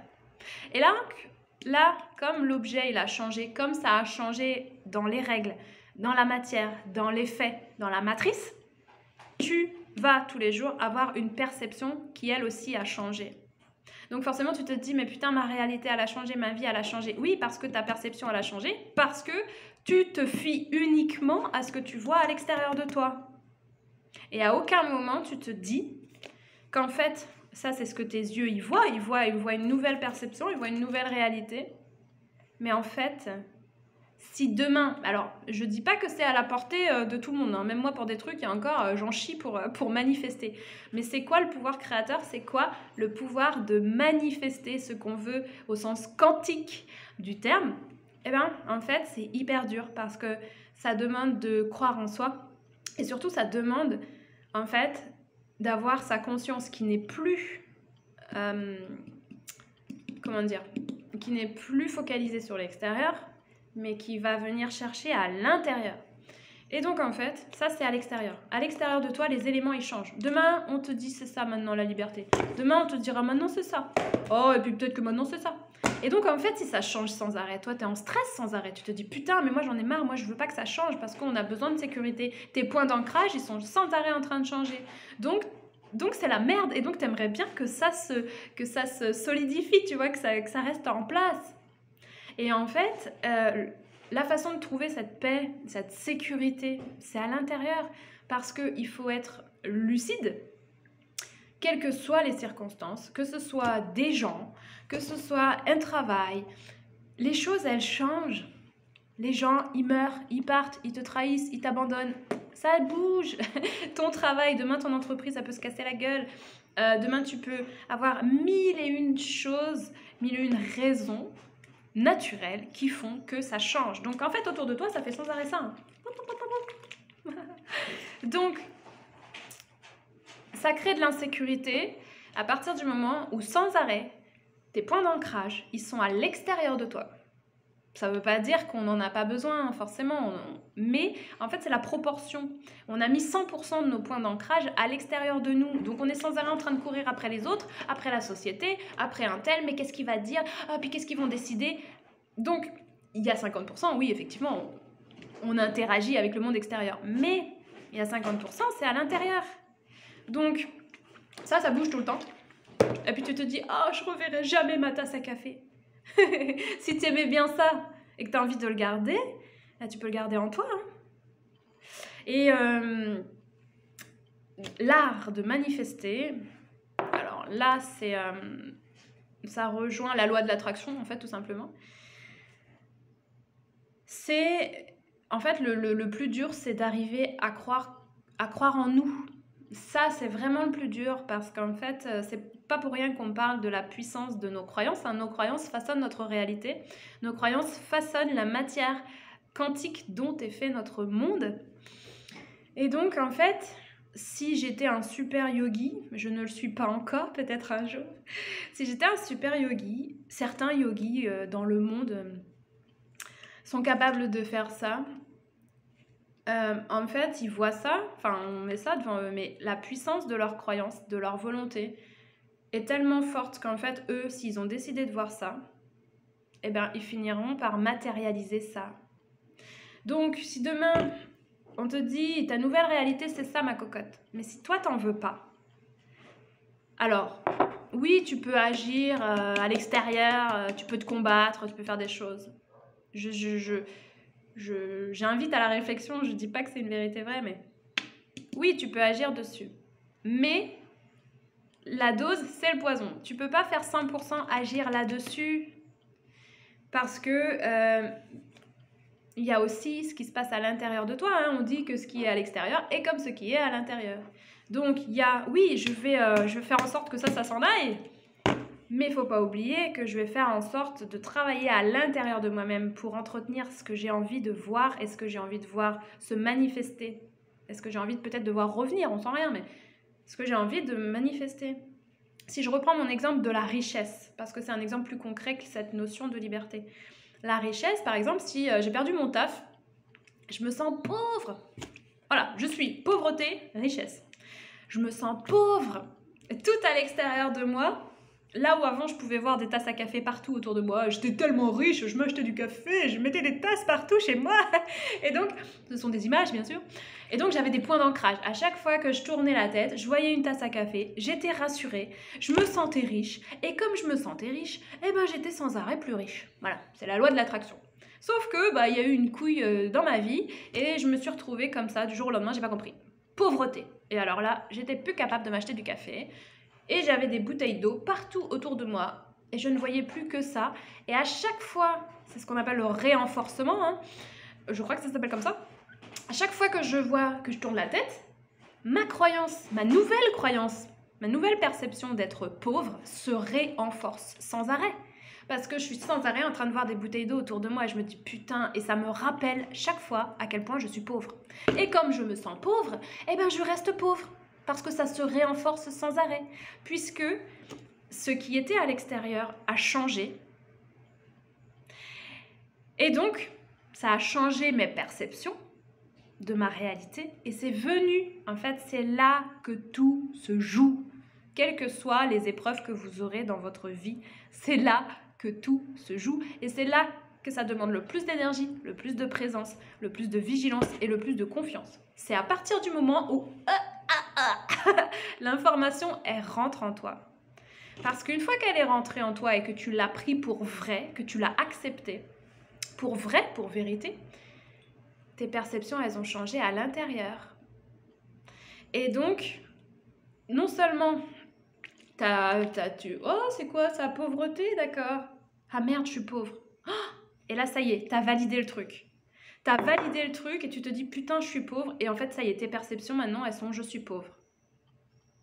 Et là, comme l'objet il a changé, comme ça a changé dans les règles, dans la matière, dans les faits, dans la matrice, tu vas tous les jours avoir une perception qui elle aussi a changé. Donc forcément tu te dis mais putain ma réalité elle a changé, ma vie elle a changé. Oui parce que ta perception elle a changé, parce que tu te fies uniquement à ce que tu vois à l'extérieur de toi. Et à aucun moment tu te dis qu'en fait... Ça, c'est ce que tes yeux ils voient une nouvelle perception, ils voient une nouvelle réalité. Mais en fait, si demain... Alors, je dis pas que c'est à la portée de tout le monde. Hein. Même moi, pour des trucs, il y a encore, j'en chie pour manifester. Mais c'est quoi le pouvoir créateur? C'est quoi le pouvoir de manifester ce qu'on veut au sens quantique du terme? Eh bien, en fait, c'est hyper dur parce que ça demande de croire en soi et surtout, ça demande, en fait, d'avoir sa conscience qui n'est plus, euh, comment dire, qui n'est plus focalisée sur l'extérieur, mais qui va venir chercher à l'intérieur. Et donc, en fait, ça, c'est à l'extérieur. À l'extérieur de toi, les éléments, ils changent. Demain, on te dit, c'est ça maintenant, la liberté. Demain, on te dira, maintenant, c'est ça. Oh, et puis peut-être que maintenant, c'est ça. Et donc, en fait, si ça change sans arrêt, toi, t'es en stress sans arrêt. Tu te dis, putain, mais moi, j'en ai marre. Moi, je veux pas que ça change parce qu'on a besoin de sécurité. Tes points d'ancrage, ils sont sans arrêt en train de changer. Donc c'est la merde. Et donc, t'aimerais bien que ça se solidifie, tu vois, que ça reste en place. Et en fait, la façon de trouver cette paix, cette sécurité, c'est à l'intérieur. Parce qu'il faut être lucide, quelles que soient les circonstances, que ce soit des gens, que ce soit un travail. Les choses, elles changent. Les gens, ils meurent, ils partent, ils te trahissent, ils t'abandonnent. Ça bouge. Ton travail, demain, ton entreprise, ça peut se casser la gueule. Demain, tu peux avoir 1001 choses, 1001 raisons naturelles qui font que ça change. Donc, en fait, autour de toi, ça fait sans arrêt ça. Hein. Donc, ça crée de l'insécurité à partir du moment où, sans arrêt, tes points d'ancrage, ils sont à l'extérieur de toi. Ça ne veut pas dire qu'on n'en a pas besoin, forcément, mais en fait, c'est la proportion. On a mis 100% de nos points d'ancrage à l'extérieur de nous. Donc, on est sans arrêt en train de courir après les autres, après la société, après un tel, mais qu'est-ce qu'il va dire? Ah, puis qu'est-ce qu'ils vont décider? Donc, il y a 50%, oui, effectivement, on interagit avec le monde extérieur. Mais il y a 50%, c'est à l'intérieur. Donc, ça bouge tout le temps. Et puis, tu te dis, ah, je reverrai jamais ma tasse à café. Si tu aimais bien ça et que tu as envie de le garder, là, tu peux le garder en toi. Hein. Et l'art de manifester, alors là, ça rejoint la loi de l'attraction, en fait, tout simplement. C'est, en fait, le plus dur, c'est d'arriver à croire en nous. Ça, c'est vraiment le plus dur parce qu'en fait, c'est pas pour rien qu'on parle de la puissance de nos croyances. Hein. Nos croyances façonnent notre réalité. Nos croyances façonnent la matière quantique dont est fait notre monde. Et donc, en fait, si j'étais un super yogi, je ne le suis pas encore, peut-être un jour, si j'étais un super yogi, certains yogis dans le monde sont capables de faire ça. En fait, ils voient ça, enfin, on met ça devant eux, mais la puissance de leur croyance, de leur volonté, est tellement forte qu'en fait, eux, s'ils ont décidé de voir ça, eh ben, ils finiront par matérialiser ça. Donc, si demain, on te dit, ta nouvelle réalité, c'est ça, ma cocotte, mais si toi, t'en veux pas, alors, oui, tu peux agir à l'extérieur, tu peux te combattre, tu peux faire des choses. J'invite à la réflexion, je dis pas que c'est une vérité vraie, mais oui, tu peux agir dessus. Mais la dose, c'est le poison. Tu peux pas faire 100% agir là-dessus parce que il y a aussi ce qui se passe à l'intérieur de toi. Hein. On dit que ce qui est à l'extérieur est comme ce qui est à l'intérieur. Donc, il y a, oui, je vais faire en sorte que ça s'en aille. Mais il ne faut pas oublier que je vais faire en sorte de travailler à l'intérieur de moi-même pour entretenir ce que j'ai envie de voir et ce que j'ai envie de voir se manifester. Est-ce que j'ai envie peut-être de voir revenir, on ne sent rien, mais ce que j'ai envie de manifester. Si je reprends mon exemple de la richesse, parce que c'est un exemple plus concret que cette notion de liberté. La richesse, par exemple, si j'ai perdu mon taf, je me sens pauvre. Voilà, je suis pauvreté, richesse. Je me sens pauvre, tout à l'extérieur de moi. Là où avant je pouvais voir des tasses à café partout autour de moi, j'étais tellement riche, je m'achetais du café, je mettais des tasses partout chez moi. Et donc, ce sont des images bien sûr. Et donc j'avais des points d'ancrage. À chaque fois que je tournais la tête, je voyais une tasse à café, j'étais rassurée, je me sentais riche. Et comme je me sentais riche, eh ben j'étais sans arrêt plus riche. Voilà, c'est la loi de l'attraction. Sauf que il y a eu une couille dans ma vie et je me suis retrouvée comme ça du jour au lendemain, j'ai pas compris. Pauvreté. Et alors là, j'étais plus capable de m'acheter du café. Et j'avais des bouteilles d'eau partout autour de moi. Et je ne voyais plus que ça. Et à chaque fois, c'est ce qu'on appelle le réenforcement. Hein, je crois que ça s'appelle comme ça. À chaque fois que je vois que je tourne la tête, ma croyance, ma nouvelle perception d'être pauvre se réenforce sans arrêt. Parce que je suis sans arrêt en train de voir des bouteilles d'eau autour de moi et je me dis putain, et ça me rappelle chaque fois à quel point je suis pauvre. Et comme je me sens pauvre, eh ben je reste pauvre. Parce que ça se renforce sans arrêt. Puisque ce qui était à l'extérieur a changé. Et donc, ça a changé mes perceptions de ma réalité. Et c'est venu, en fait, c'est là que tout se joue. Quelles que soient les épreuves que vous aurez dans votre vie, c'est là que tout se joue. Et c'est là que ça demande le plus d'énergie, le plus de présence, le plus de vigilance et le plus de confiance. C'est à partir du moment où l'information, elle rentre en toi. Parce qu'une fois qu'elle est rentrée en toi et que tu l'as pris pour vrai, que tu l'as acceptée, pour vrai, pour vérité, tes perceptions, elles ont changé à l'intérieur. Et donc, non seulement oh, c'est quoi ça, pauvreté, d'accord. Ah merde, je suis pauvre. Oh, et là, ça y est, t'as validé le truc. T'as validé le truc et tu te dis, putain, je suis pauvre. Et en fait, ça y est, tes perceptions, maintenant, elles sont, je suis pauvre.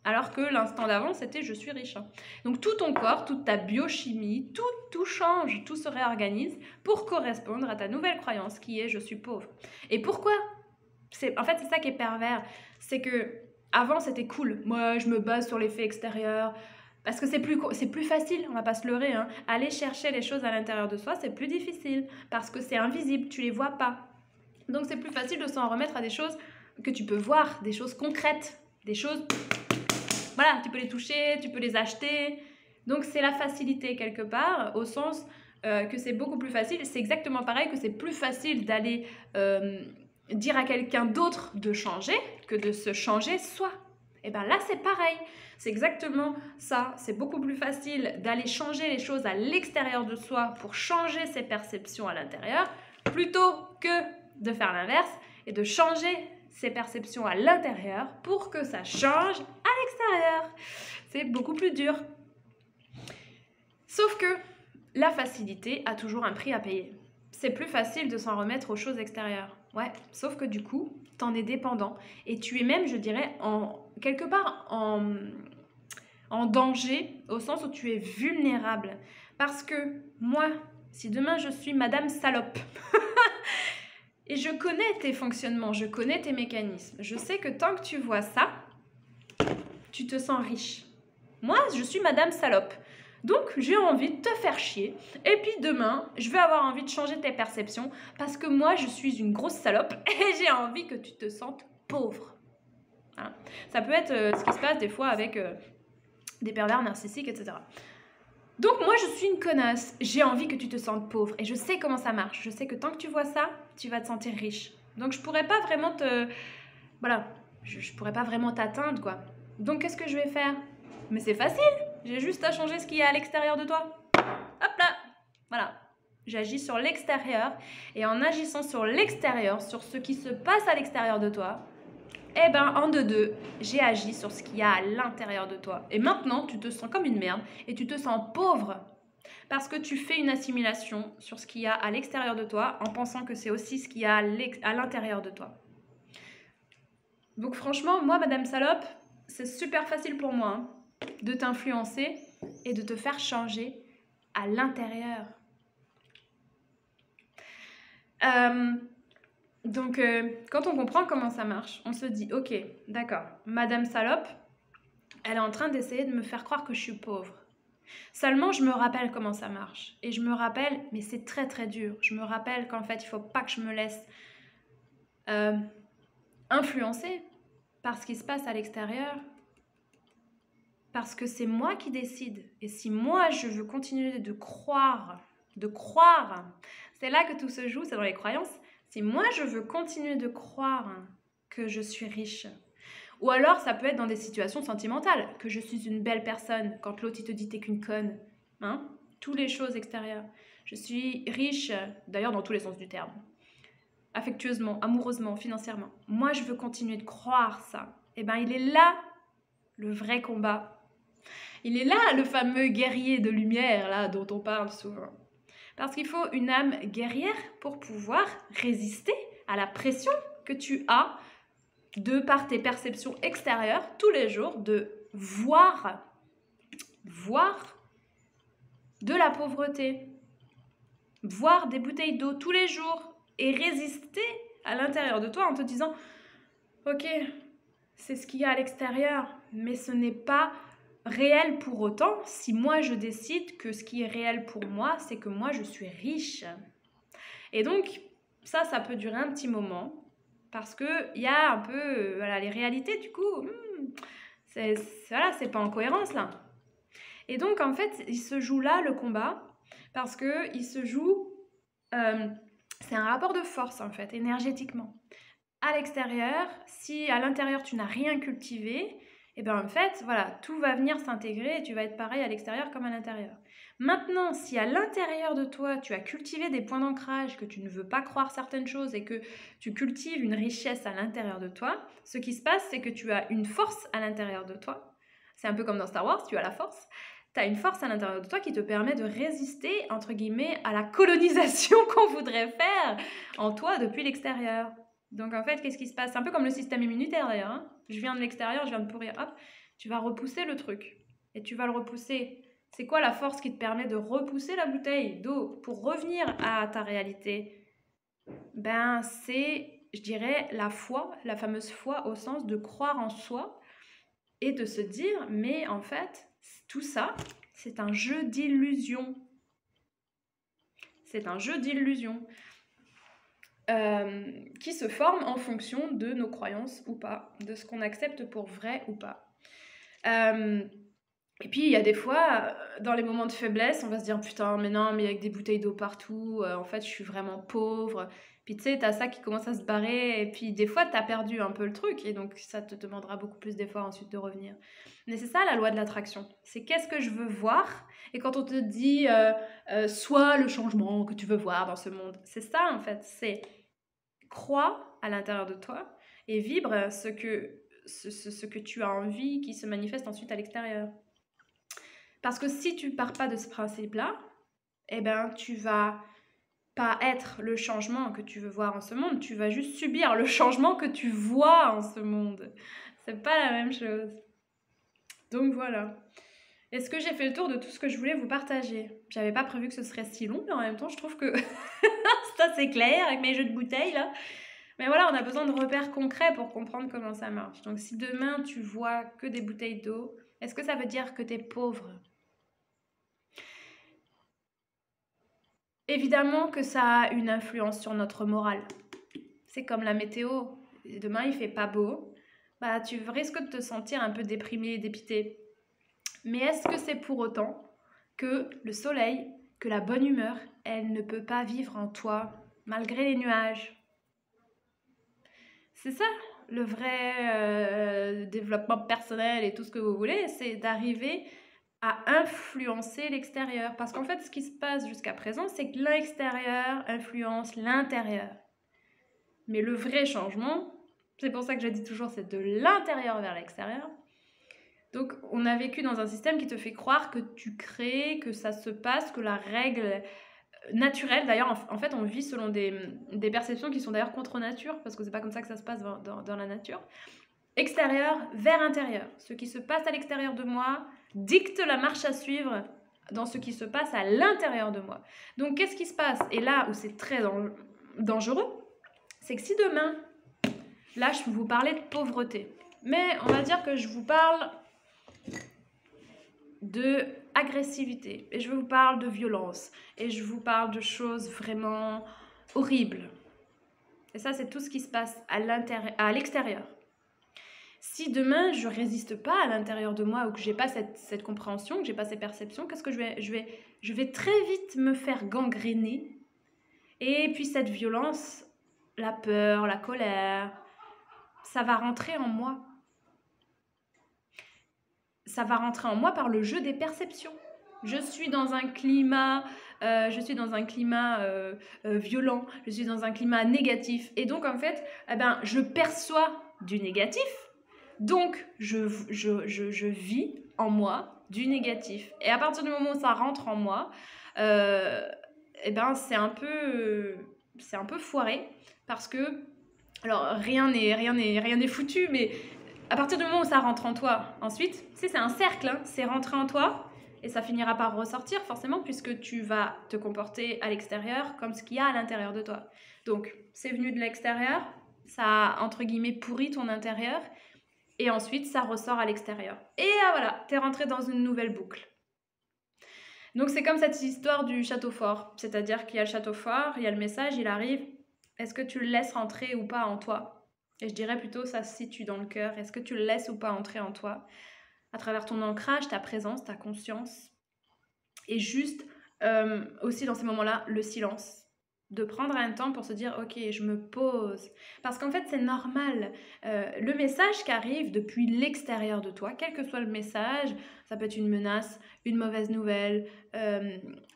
Alors que l'instant d'avant, c'était, je suis riche. Donc, tout ton corps, toute ta biochimie, tout change, tout se réorganise pour correspondre à ta nouvelle croyance qui est, je suis pauvre. Et pourquoi ? En fait, c'est ça qui est pervers. C'est que avant, c'était cool. Moi, je me base sur l'effet extérieur. Parce que c'est plus facile, on va pas se leurrer. Hein. Aller chercher les choses à l'intérieur de soi, c'est plus difficile. Parce que c'est invisible, tu les vois pas. Donc, c'est plus facile de s'en remettre à des choses que tu peux voir, des choses concrètes, des choses... Voilà, tu peux les toucher, tu peux les acheter. Donc, c'est la facilité quelque part, au sens que c'est beaucoup plus facile. C'est exactement pareil que c'est plus facile d'aller... dire à quelqu'un d'autre de changer que de se changer soi. Et bien là, c'est pareil. C'est exactement ça. C'est beaucoup plus facile d'aller changer les choses à l'extérieur de soi pour changer ses perceptions à l'intérieur plutôt que de faire l'inverse et de changer ses perceptions à l'intérieur pour que ça change à l'extérieur. C'est beaucoup plus dur. Sauf que la facilité a toujours un prix à payer. C'est plus facile de s'en remettre aux choses extérieures. Ouais, sauf que du coup, t'en es dépendant. Et tu es même, je dirais, quelque part en danger, au sens où tu es vulnérable. Parce que moi, si demain je suis Madame Salope, et je connais tes fonctionnements, je connais tes mécanismes, je sais que tant que tu vois ça, tu te sens riche. Moi, je suis Madame Salope. Donc, j'ai envie de te faire chier. Et puis demain, je vais avoir envie de changer tes perceptions parce que moi, je suis une grosse salope et j'ai envie que tu te sentes pauvre. Hein. Ça peut être ce qui se passe des fois avec des pervers narcissiques, etc. Donc, moi, je suis une connasse. J'ai envie que tu te sentes pauvre. Et je sais comment ça marche. Je sais que tant que tu vois ça, tu vas te sentir riche. Donc, je pourrais pas vraiment te... Voilà. Je pourrais pas vraiment t'atteindre, quoi. Donc, qu'est-ce que je vais faire ? Mais c'est facile. J'ai juste à changer ce qu'il y a à l'extérieur de toi. Hop là. Voilà. J'agis sur l'extérieur. Et en agissant sur l'extérieur, sur ce qui se passe à l'extérieur de toi, eh ben, en deux, j'ai agi sur ce qu'il y a à l'intérieur de toi. Et maintenant, tu te sens comme une merde et tu te sens pauvre. Parce que tu fais une assimilation sur ce qu'il y a à l'extérieur de toi en pensant que c'est aussi ce qu'il y a à l'intérieur de toi. Donc franchement, moi, Madame Salope, c'est super facile pour moi, hein, de t'influencer et de te faire changer à l'intérieur. Donc, quand on comprend comment ça marche, on se dit, ok, d'accord, Madame Salope, elle est en train d'essayer de me faire croire que je suis pauvre. Seulement, je me rappelle comment ça marche. Et je me rappelle, mais c'est très très dur, je me rappelle qu'en fait, il ne faut pas que je me laisse influencer par ce qui se passe à l'extérieur. Parce que c'est moi qui décide. Et si moi, je veux continuer de croire, c'est là que tout se joue, c'est dans les croyances. Si moi, je veux continuer de croire que je suis riche, ou alors ça peut être dans des situations sentimentales, que je suis une belle personne, quand l'autre il te dit t'es qu'une conne, hein, toutes les choses extérieures. Je suis riche, d'ailleurs dans tous les sens du terme, affectueusement, amoureusement, financièrement. Moi, je veux continuer de croire ça. Et bien, il est là le vrai combat. Il est là le fameux guerrier de lumière là dont on parle souvent. Parce qu'il faut une âme guerrière pour pouvoir résister à la pression que tu as de par tes perceptions extérieures tous les jours de voir de la pauvreté, boire des bouteilles d'eau tous les jours et résister à l'intérieur de toi en te disant « Ok, c'est ce qu'il y a à l'extérieur, mais ce n'est pas réel pour autant si moi je décide que ce qui est réel pour moi, c'est que moi je suis riche. » Et donc, ça peut durer un petit moment parce qu'il y a un peu voilà, les réalités du coup, c'est pas en cohérence là. Et donc en fait, il se joue là le combat parce qu'il se joue, c'est un rapport de force en fait, énergétiquement. À l'extérieur, si à l'intérieur tu n'as rien cultivé, et bien en fait, voilà, tout va venir s'intégrer et tu vas être pareil à l'extérieur comme à l'intérieur. Maintenant, si à l'intérieur de toi, tu as cultivé des points d'ancrage, que tu ne veux pas croire certaines choses et que tu cultives une richesse à l'intérieur de toi, ce qui se passe, c'est que tu as une force à l'intérieur de toi. C'est un peu comme dans Star Wars, tu as la force. Tu as une force à l'intérieur de toi qui te permet de résister, entre guillemets, à la colonisation qu'on voudrait faire en toi depuis l'extérieur. Donc en fait, qu'est-ce qui se passe? C'est un peu comme le système immunitaire d'ailleurs. Hein. Je viens de l'extérieur, je viens de pourrir. Hop, tu vas repousser le truc. Et tu vas le repousser. C'est quoi la force qui te permet de repousser la bouteille d'eau pour revenir à ta réalité? Ben c'est, je dirais, la foi, la fameuse foi au sens de croire en soi et de se dire, mais en fait, tout ça, c'est un jeu d'illusion. C'est un jeu d'illusion. Qui se forme en fonction de nos croyances ou pas, de ce qu'on accepte pour vrai ou pas. Et puis il y a des fois, dans les moments de faiblesse, on va se dire putain mais non mais avec des bouteilles d'eau partout, en fait je suis vraiment pauvre. Puis tu sais, t'as ça qui commence à se barrer et puis des fois t'as perdu un peu le truc et donc ça te demandera beaucoup plus d'efforts ensuite de revenir. Mais c'est ça la loi de l'attraction, c'est qu'est-ce que je veux voir. Et quand on te dit sois le changement que tu veux voir dans ce monde, c'est ça en fait, c'est crois à l'intérieur de toi et vibre ce que tu as envie qui se manifeste ensuite à l'extérieur. Parce que si tu pars pas de ce principe-là, eh ben tu vas pas être le changement que tu veux voir en ce monde, tu vas juste subir le changement que tu vois en ce monde. C'est pas la même chose. Donc voilà. Est-ce que j'ai fait le tour de tout ce que je voulais vous partager? J'avais pas prévu que ce serait si long, mais en même temps, je trouve que c'est assez clair avec mes jeux de bouteilles là. Mais voilà, on a besoin de repères concrets pour comprendre comment ça marche. Donc si demain tu vois que des bouteilles d'eau, est-ce que ça veut dire que tu es pauvre? Évidemment que ça a une influence sur notre morale. C'est comme la météo. Demain, il fait pas beau. Bah, tu risques de te sentir un peu déprimé et dépité. Mais est-ce que c'est pour autant que le soleil, que la bonne humeur, elle ne peut pas vivre en toi, malgré les nuages? C'est ça, le vrai développement personnel et tout ce que vous voulez, c'est d'arriver à influencer l'extérieur. Parce qu'en fait, ce qui se passe jusqu'à présent, c'est que l'extérieur influence l'intérieur. Mais le vrai changement, c'est pour ça que je dis toujours, c'est de l'intérieur vers l'extérieur. Donc, on a vécu dans un système qui te fait croire que tu crées, que ça se passe, que la règle naturelle, d'ailleurs, en fait, on vit selon des perceptions qui sont d'ailleurs contre nature, parce que c'est pas comme ça que ça se passe dans la nature. Extérieur vers intérieur. Ce qui se passe à l'extérieur de moi dicte la marche à suivre dans ce qui se passe à l'intérieur de moi. Donc, qu'est-ce qui se passe? Et là où c'est très dangereux, c'est que si demain, là, je vous parlais de pauvreté, mais on va dire que je vous parle de agressivité, et je vous parle de violence, et je vous parle de choses vraiment horribles. Et ça, c'est tout ce qui se passe à l'extérieur. Si demain, je résiste pas à l'intérieur de moi ou que j'ai pas cette compréhension, que j'ai pas ces perceptions, qu'est-ce que je vais très vite me faire gangréner. Et puis cette violence, la peur, la colère, ça va rentrer en moi. Ça va rentrer en moi par le jeu des perceptions. Je suis dans un climat, violent, je suis dans un climat négatif. Et donc, en fait, je perçois du négatif. Donc, je vis en moi du négatif. Et à partir du moment où ça rentre en moi, c'est un peu foiré. Parce que, alors, rien n'est foutu, mais à partir du moment où ça rentre en toi, ensuite, c'est un cercle, hein, c'est rentré en toi, et ça finira par ressortir forcément puisque tu vas te comporter à l'extérieur comme ce qu'il y a à l'intérieur de toi. Donc, c'est venu de l'extérieur, ça a entre guillemets pourri ton intérieur et ensuite ça ressort à l'extérieur. Et voilà, t'es rentré dans une nouvelle boucle. Donc, c'est comme cette histoire du château fort, c'est-à-dire qu'il y a le château fort, il y a le message, il arrive, est-ce que tu le laisses rentrer ou pas en toi? Et je dirais plutôt ça se situe dans le cœur, est-ce que tu le laisses ou pas entrer en toi? À travers ton ancrage, ta présence, ta conscience. Et juste, aussi dans ces moments-là, le silence. De prendre un temps pour se dire, ok, je me pose. Parce qu'en fait, c'est normal. Le message qui arrive depuis l'extérieur de toi, quel que soit le message, ça peut être une menace, une mauvaise nouvelle,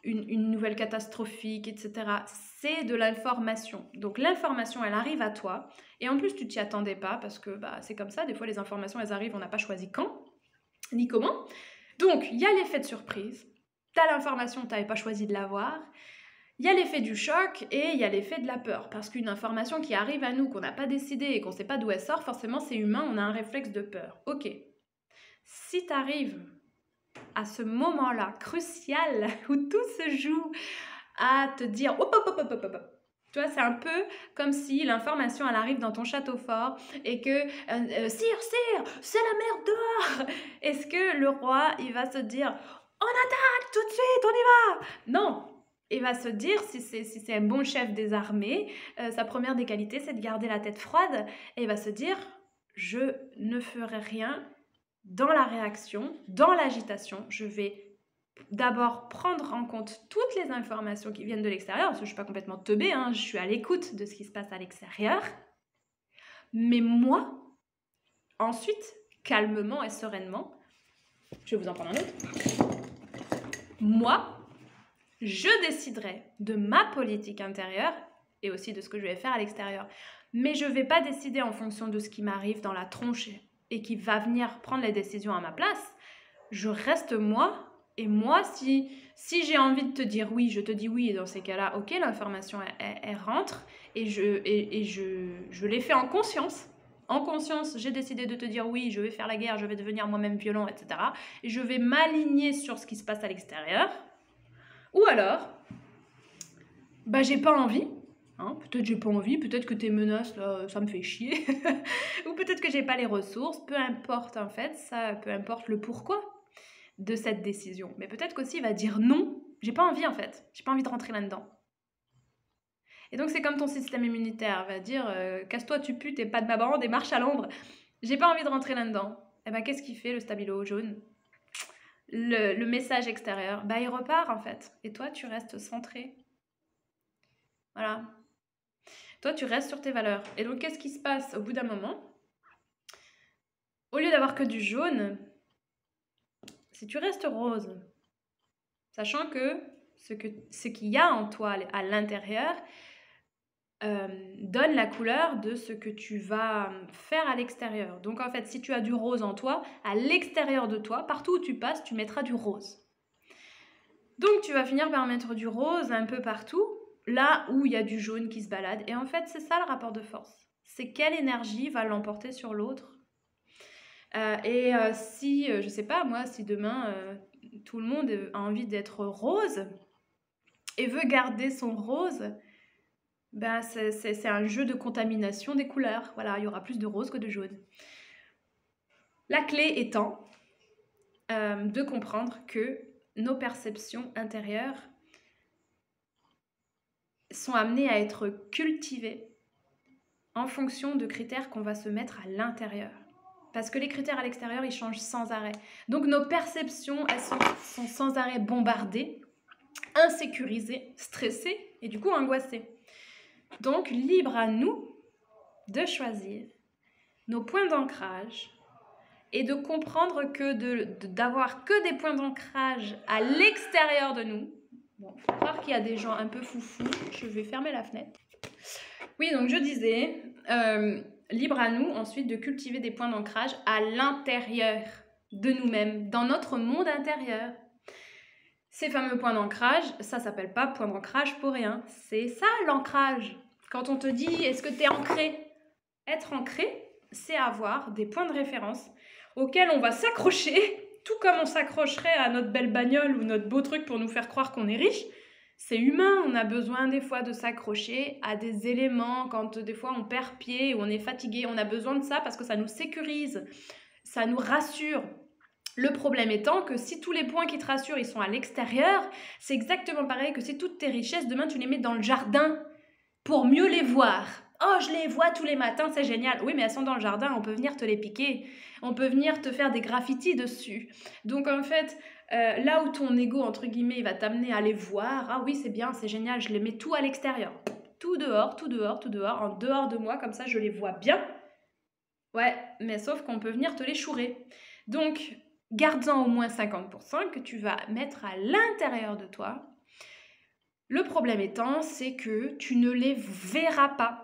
une nouvelle catastrophique, etc. C'est de l'information. Donc l'information, elle arrive à toi. Et en plus, tu t'y attendais pas parce que c'est comme ça. Des fois, les informations, elles arrivent, on n'a pas choisi quand ni comment. Donc, il y a l'effet de surprise. Tu as l'information, tu n'avais pas choisi de l'avoir. Il y a l'effet du choc et il y a l'effet de la peur. Parce qu'une information qui arrive à nous, qu'on n'a pas décidé et qu'on ne sait pas d'où elle sort, forcément, c'est humain, on a un réflexe de peur. Ok. Si tu arrives à ce moment-là crucial où tout se joue, à te dire hop, hop, hop, hop, hop, hop. Tu vois, c'est un peu comme si l'information, elle arrive dans ton château fort et que sire, c'est la mer dehors. Est-ce que le roi, il va se dire on attaque tout de suite, on y va? Non. Il va se dire, si c'est un bon chef des armées, sa première des qualités, c'est de garder la tête froide. Et il va se dire, je ne ferai rien dans la réaction, dans l'agitation. Je vais d'abord prendre en compte toutes les informations qui viennent de l'extérieur, parce que je ne suis pas complètement teubée, hein, je suis à l'écoute de ce qui se passe à l'extérieur. Mais moi, ensuite, calmement et sereinement, je vais vous en prendre un autre. Moi, je déciderai de ma politique intérieure et aussi de ce que je vais faire à l'extérieur. Mais je ne vais pas décider en fonction de ce qui m'arrive dans la tronche et qui va venir prendre les décisions à ma place. Je reste moi. Et moi, si j'ai envie de te dire oui, je te dis oui. Et dans ces cas-là, ok, l'information, elle rentre. Et je l'ai fait en conscience. En conscience, j'ai décidé de te dire oui, je vais faire la guerre, je vais devenir moi-même violent, etc. Et je vais m'aligner sur ce qui se passe à l'extérieur. Ou alors, j'ai pas envie. Hein, peut-être j'ai pas envie, peut-être que tes menaces, là, ça me fait chier. Ou peut-être que j'ai pas les ressources. Peu importe, en fait, ça, peu importe le pourquoi de cette décision. Mais peut-être qu'aussi il va dire non, j'ai pas envie en fait, j'ai pas envie de rentrer là-dedans. Et donc c'est comme ton système immunitaire, va dire casse-toi tu pues, t'es pas de ma bande et marche à l'ombre. J'ai pas envie de rentrer là-dedans. Et qu'est-ce qu'il fait le stabilo jaune? Le message extérieur, il repart en fait. Et toi tu restes centré. Voilà. Toi tu restes sur tes valeurs. Et donc qu'est-ce qui se passe au bout d'un moment? Au lieu d'avoir que du jaune, si tu restes rose, sachant que ce qu'il y a en toi à l'intérieur donne la couleur de ce que tu vas faire à l'extérieur. Donc en fait, si tu as du rose en toi, à l'extérieur de toi, partout où tu passes, tu mettras du rose. Donc tu vas finir par mettre du rose un peu partout, là où il y a du jaune qui se balade. Et en fait, c'est ça le rapport de force. C'est quelle énergie va l'emporter sur l'autre. Si, je sais pas, moi, si demain, tout le monde a envie d'être rose et veut garder son rose, c'est un jeu de contamination des couleurs. Voilà, il y aura plus de rose que de jaune. La clé étant de comprendre que nos perceptions intérieures sont amenées à être cultivées en fonction de critères qu'on va se mettre à l'intérieur. Parce que les critères à l'extérieur, ils changent sans arrêt. Donc nos perceptions, elles sont sans arrêt bombardées, insécurisées, stressées et du coup angoissées. Donc libre à nous de choisir nos points d'ancrage et de comprendre que d'avoir que des points d'ancrage à l'extérieur de nous. Bon, faut croire qu'il y a des gens un peu foufous. Je vais fermer la fenêtre. Oui, donc je disais... libre à nous ensuite de cultiver des points d'ancrage à l'intérieur de nous-mêmes, dans notre monde intérieur. Ces fameux points d'ancrage, ça s'appelle pas point d'ancrage pour rien. C'est ça l'ancrage. Quand on te dit est-ce que tu es ancré? Être ancré, c'est avoir des points de référence auxquels on va s'accrocher tout comme on s'accrocherait à notre belle bagnole ou notre beau truc pour nous faire croire qu'on est riche, c'est humain, on a besoin des fois de s'accrocher à des éléments quand des fois on perd pied ou on est fatigué, on a besoin de ça parce que ça nous sécurise, ça nous rassure. Le problème étant que si tous les points qui te rassurent, ils sont à l'extérieur, c'est exactement pareil que si toutes tes richesses, demain tu les mets dans le jardin pour mieux les voir. Oh, je les vois tous les matins, c'est génial. Oui, mais elles sont dans le jardin, on peut venir te les piquer. On peut venir te faire des graffitis dessus. Donc en fait, là où ton ego, entre guillemets, va t'amener à les voir, ah oui, c'est bien, c'est génial, je les mets tout à l'extérieur. Tout dehors, tout dehors, tout dehors, en dehors de moi, comme ça je les vois bien. Ouais, mais sauf qu'on peut venir te les chourer. Donc, garde-en au moins 50% que tu vas mettre à l'intérieur de toi. Le problème étant, c'est que tu ne les verras pas.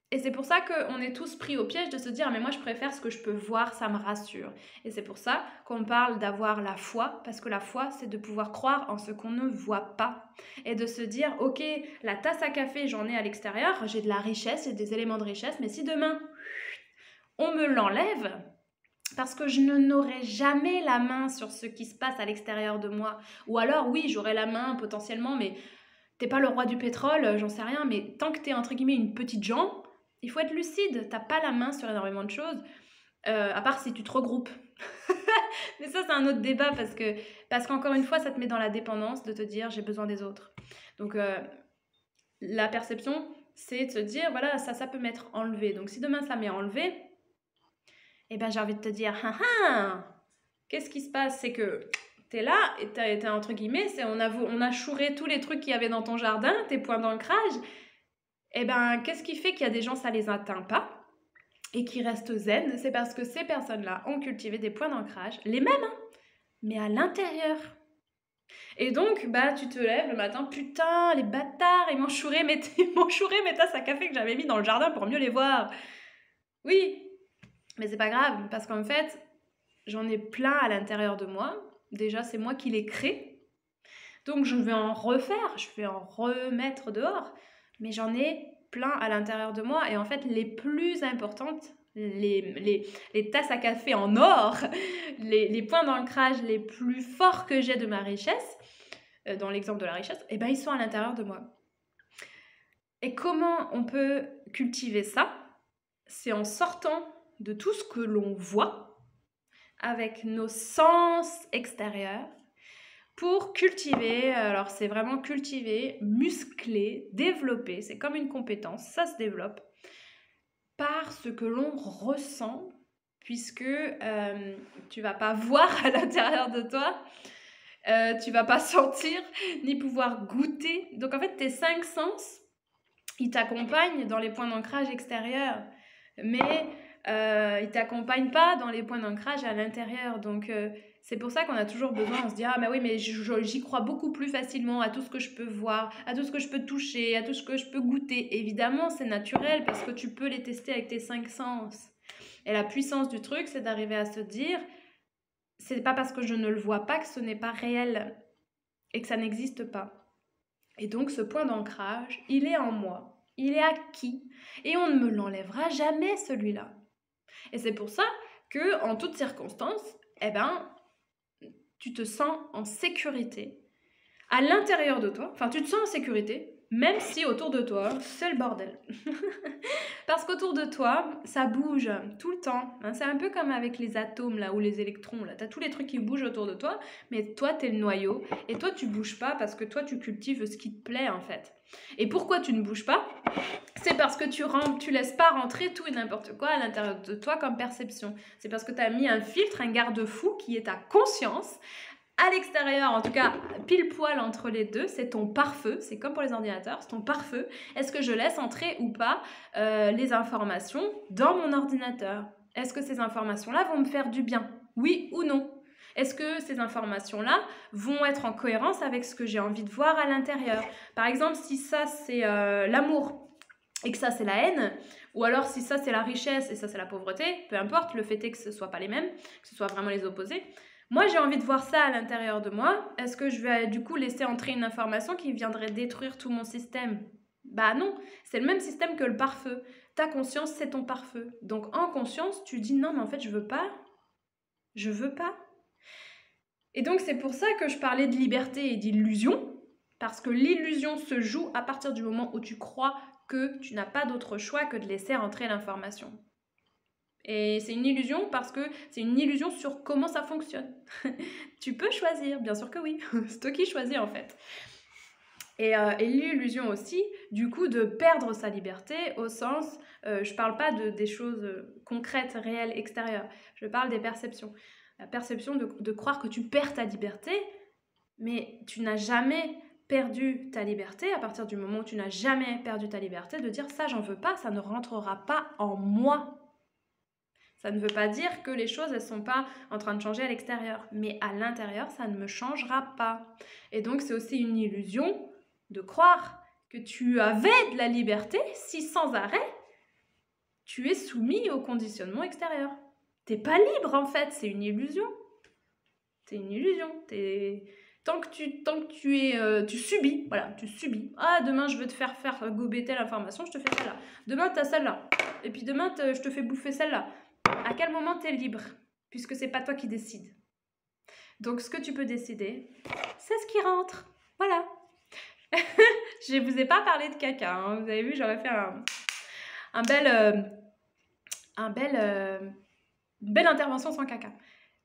Et c'est pour ça qu'on est tous pris au piège de se dire « mais moi je préfère ce que je peux voir, ça me rassure ». Et c'est pour ça qu'on parle d'avoir la foi, parce que la foi, c'est de pouvoir croire en ce qu'on ne voit pas. Et de se dire « ok, la tasse à café, j'en ai à l'extérieur, j'ai de la richesse, j'ai des éléments de richesse, mais si demain, on me l'enlève », parce que je n'aurai jamais la main sur ce qui se passe à l'extérieur de moi. Ou alors, oui, j'aurai la main potentiellement, mais t'es pas le roi du pétrole, j'en sais rien, mais tant que t'es entre guillemets une petite jambe, il faut être lucide. T'as pas la main sur énormément de choses, à part si tu te regroupes. Mais ça, c'est un autre débat parce qu'encore une fois, ça te met dans la dépendance de te dire j'ai besoin des autres. Donc, la perception, c'est de se dire voilà, ça peut m'être enlevé. Donc, si demain ça m'est enlevé, eh ben j'ai envie de te dire qu'est-ce qui se passe? C'est que t'es là et t'es entre guillemets, on a chouré tous les trucs qu'il y avait dans ton jardin, tes points d'ancrage. Eh ben, qu'est-ce qui fait qu'il y a des gens, ça les atteint pas et qui restent zen? C'est parce que ces personnes-là ont cultivé des points d'ancrage, les mêmes, hein, mais à l'intérieur. Et donc, bah, tu te lèves le matin, putain, les bâtards, ils m'ont chouré mes tasses à café que j'avais mis dans le jardin pour mieux les voir. Oui, mais c'est pas grave, parce qu'en fait, j'en ai plein à l'intérieur de moi. Déjà, c'est moi qui les crée. Donc, je vais en refaire, je vais en remettre dehors. Mais j'en ai plein à l'intérieur de moi. Et en fait, les plus importantes, les tasses à café en or, les points d'ancrage les plus forts que j'ai de ma richesse, dans l'exemple de la richesse, eh ben, ils sont à l'intérieur de moi. Et comment on peut cultiver ça? C'est en sortant de tout ce que l'on voit avec nos sens extérieurs pour cultiver. Alors c'est vraiment cultiver, muscler, développer, c'est comme une compétence, ça se développe par ce que l'on ressent, puisque tu vas pas voir à l'intérieur de toi, tu vas pas sentir ni pouvoir goûter. Donc en fait tes 5 sens, ils t'accompagnent dans les points d'ancrage extérieurs, mais ils t'accompagnent pas dans les points d'ancrage à l'intérieur. Donc c'est pour ça qu'on a toujours besoin, on se dit ah mais oui, mais j'y crois beaucoup plus facilement à tout ce que je peux voir, à tout ce que je peux toucher, à tout ce que je peux goûter. Évidemment, c'est naturel parce que tu peux les tester avec tes 5 sens. Et la puissance du truc, c'est d'arriver à se dire c'est pas parce que je ne le vois pas que ce n'est pas réel et que ça n'existe pas. Et donc ce point d'ancrage, il est en moi, il est acquis et on ne me l'enlèvera jamais celui-là. Et c'est pour ça que en toutes circonstances, eh ben, tu te sens en sécurité à l'intérieur de toi. Enfin, tu te sens en sécurité, même si autour de toi, c'est le bordel. Parce qu'autour de toi, ça bouge tout le temps. Hein, c'est un peu comme avec les atomes là, ou les électrons. Là. Tu as tous les trucs qui bougent autour de toi, mais toi, tu es le noyau. Et toi, tu bouges pas parce que toi, tu cultives ce qui te plaît en fait. Et pourquoi tu ne bouges pas? C'est parce que tu laisses pas rentrer tout et n'importe quoi à l'intérieur de toi comme perception. C'est parce que tu as mis un filtre, un garde-fou qui est ta conscience. À l'extérieur, en tout cas, pile poil entre les deux, c'est ton pare-feu. C'est comme pour les ordinateurs, c'est ton pare-feu. Est-ce que je laisse entrer ou pas les informations dans mon ordinateur? Est-ce que ces informations-là vont me faire du bien? Oui ou non? Est-ce que ces informations-là vont être en cohérence avec ce que j'ai envie de voir à l'intérieur? Par exemple, si ça c'est l'amour et que ça c'est la haine, ou alors si ça c'est la richesse et ça c'est la pauvreté, peu importe, le fait est que ce ne soit pas les mêmes, que ce soit vraiment les opposés. Moi, j'ai envie de voir ça à l'intérieur de moi. Est-ce que je vais du coup laisser entrer une information qui viendrait détruire tout mon système? Bah non, c'est le même système que le pare-feu. Ta conscience, c'est ton pare-feu. Donc en conscience, tu dis non, mais en fait, je veux pas. Je veux pas. Et donc c'est pour ça que je parlais de liberté et d'illusion, parce que l'illusion se joue à partir du moment où tu crois que tu n'as pas d'autre choix que de laisser rentrer l'information. Et c'est une illusion parce que c'est une illusion sur comment ça fonctionne. Tu peux choisir, bien sûr que oui, c'est toi qui choisis en fait. Et l'illusion aussi, du coup, de perdre sa liberté au sens, je parle pas des choses concrètes, réelles, extérieures, je parle des perceptions. La perception de croire que tu perds ta liberté, mais tu n'as jamais perdu ta liberté, à partir du moment où tu n'as jamais perdu ta liberté, de dire ça j'en veux pas, ça ne rentrera pas en moi. Ça ne veut pas dire que les choses, elles sont pas en train de changer à l'extérieur, mais à l'intérieur, ça ne me changera pas. Et donc c'est aussi une illusion de croire que tu avais de la liberté si sans arrêt, tu es soumis au conditionnement extérieur. T'es pas libre en fait, c'est une illusion. C'est une illusion. Tant que tu subis, voilà, tu subis. Ah, demain je veux te faire gober telle information, je te fais celle-là. Demain t'as celle-là. Et puis demain je te fais bouffer celle-là. À quel moment t'es libre? Puisque c'est pas toi qui décides. Donc ce que tu peux décider, c'est ce qui rentre. Voilà. Je vous ai pas parlé de caca, hein. Vous avez vu, j'aurais fait une belle intervention sans caca.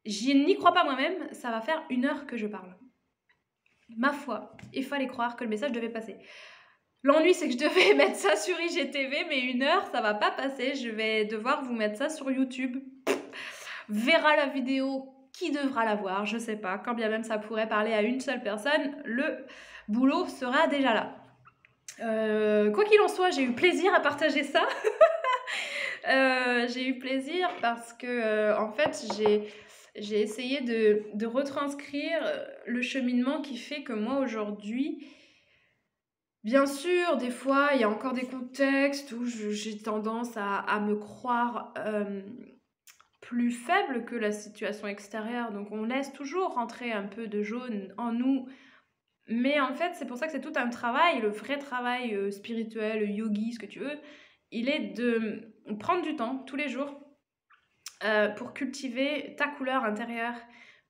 Je n'y crois pas moi-même, ça va faire 1 heure que je parle. Ma foi, il fallait croire que le message devait passer. L'ennui, c'est que je devais mettre ça sur IGTV, mais 1 heure, ça va pas passer. Je vais devoir vous mettre ça sur YouTube. Verra la vidéo, qui devra la voir, je sais pas. Quand bien même ça pourrait parler à une seule personne, le boulot sera déjà là. Quoi qu'il en soit, j'ai eu plaisir à partager ça. J'ai eu plaisir parce que, en fait, j'ai essayé de retranscrire le cheminement qui fait que moi, aujourd'hui, bien sûr, des fois, il y a encore des contextes où j'ai tendance à me croire plus faible que la situation extérieure. Donc, on laisse toujours rentrer un peu de jaune en nous. Mais en fait, c'est pour ça que c'est tout un travail, le vrai travail spirituel, yogi, ce que tu veux, il est de prendre du temps tous les jours pour cultiver ta couleur intérieure,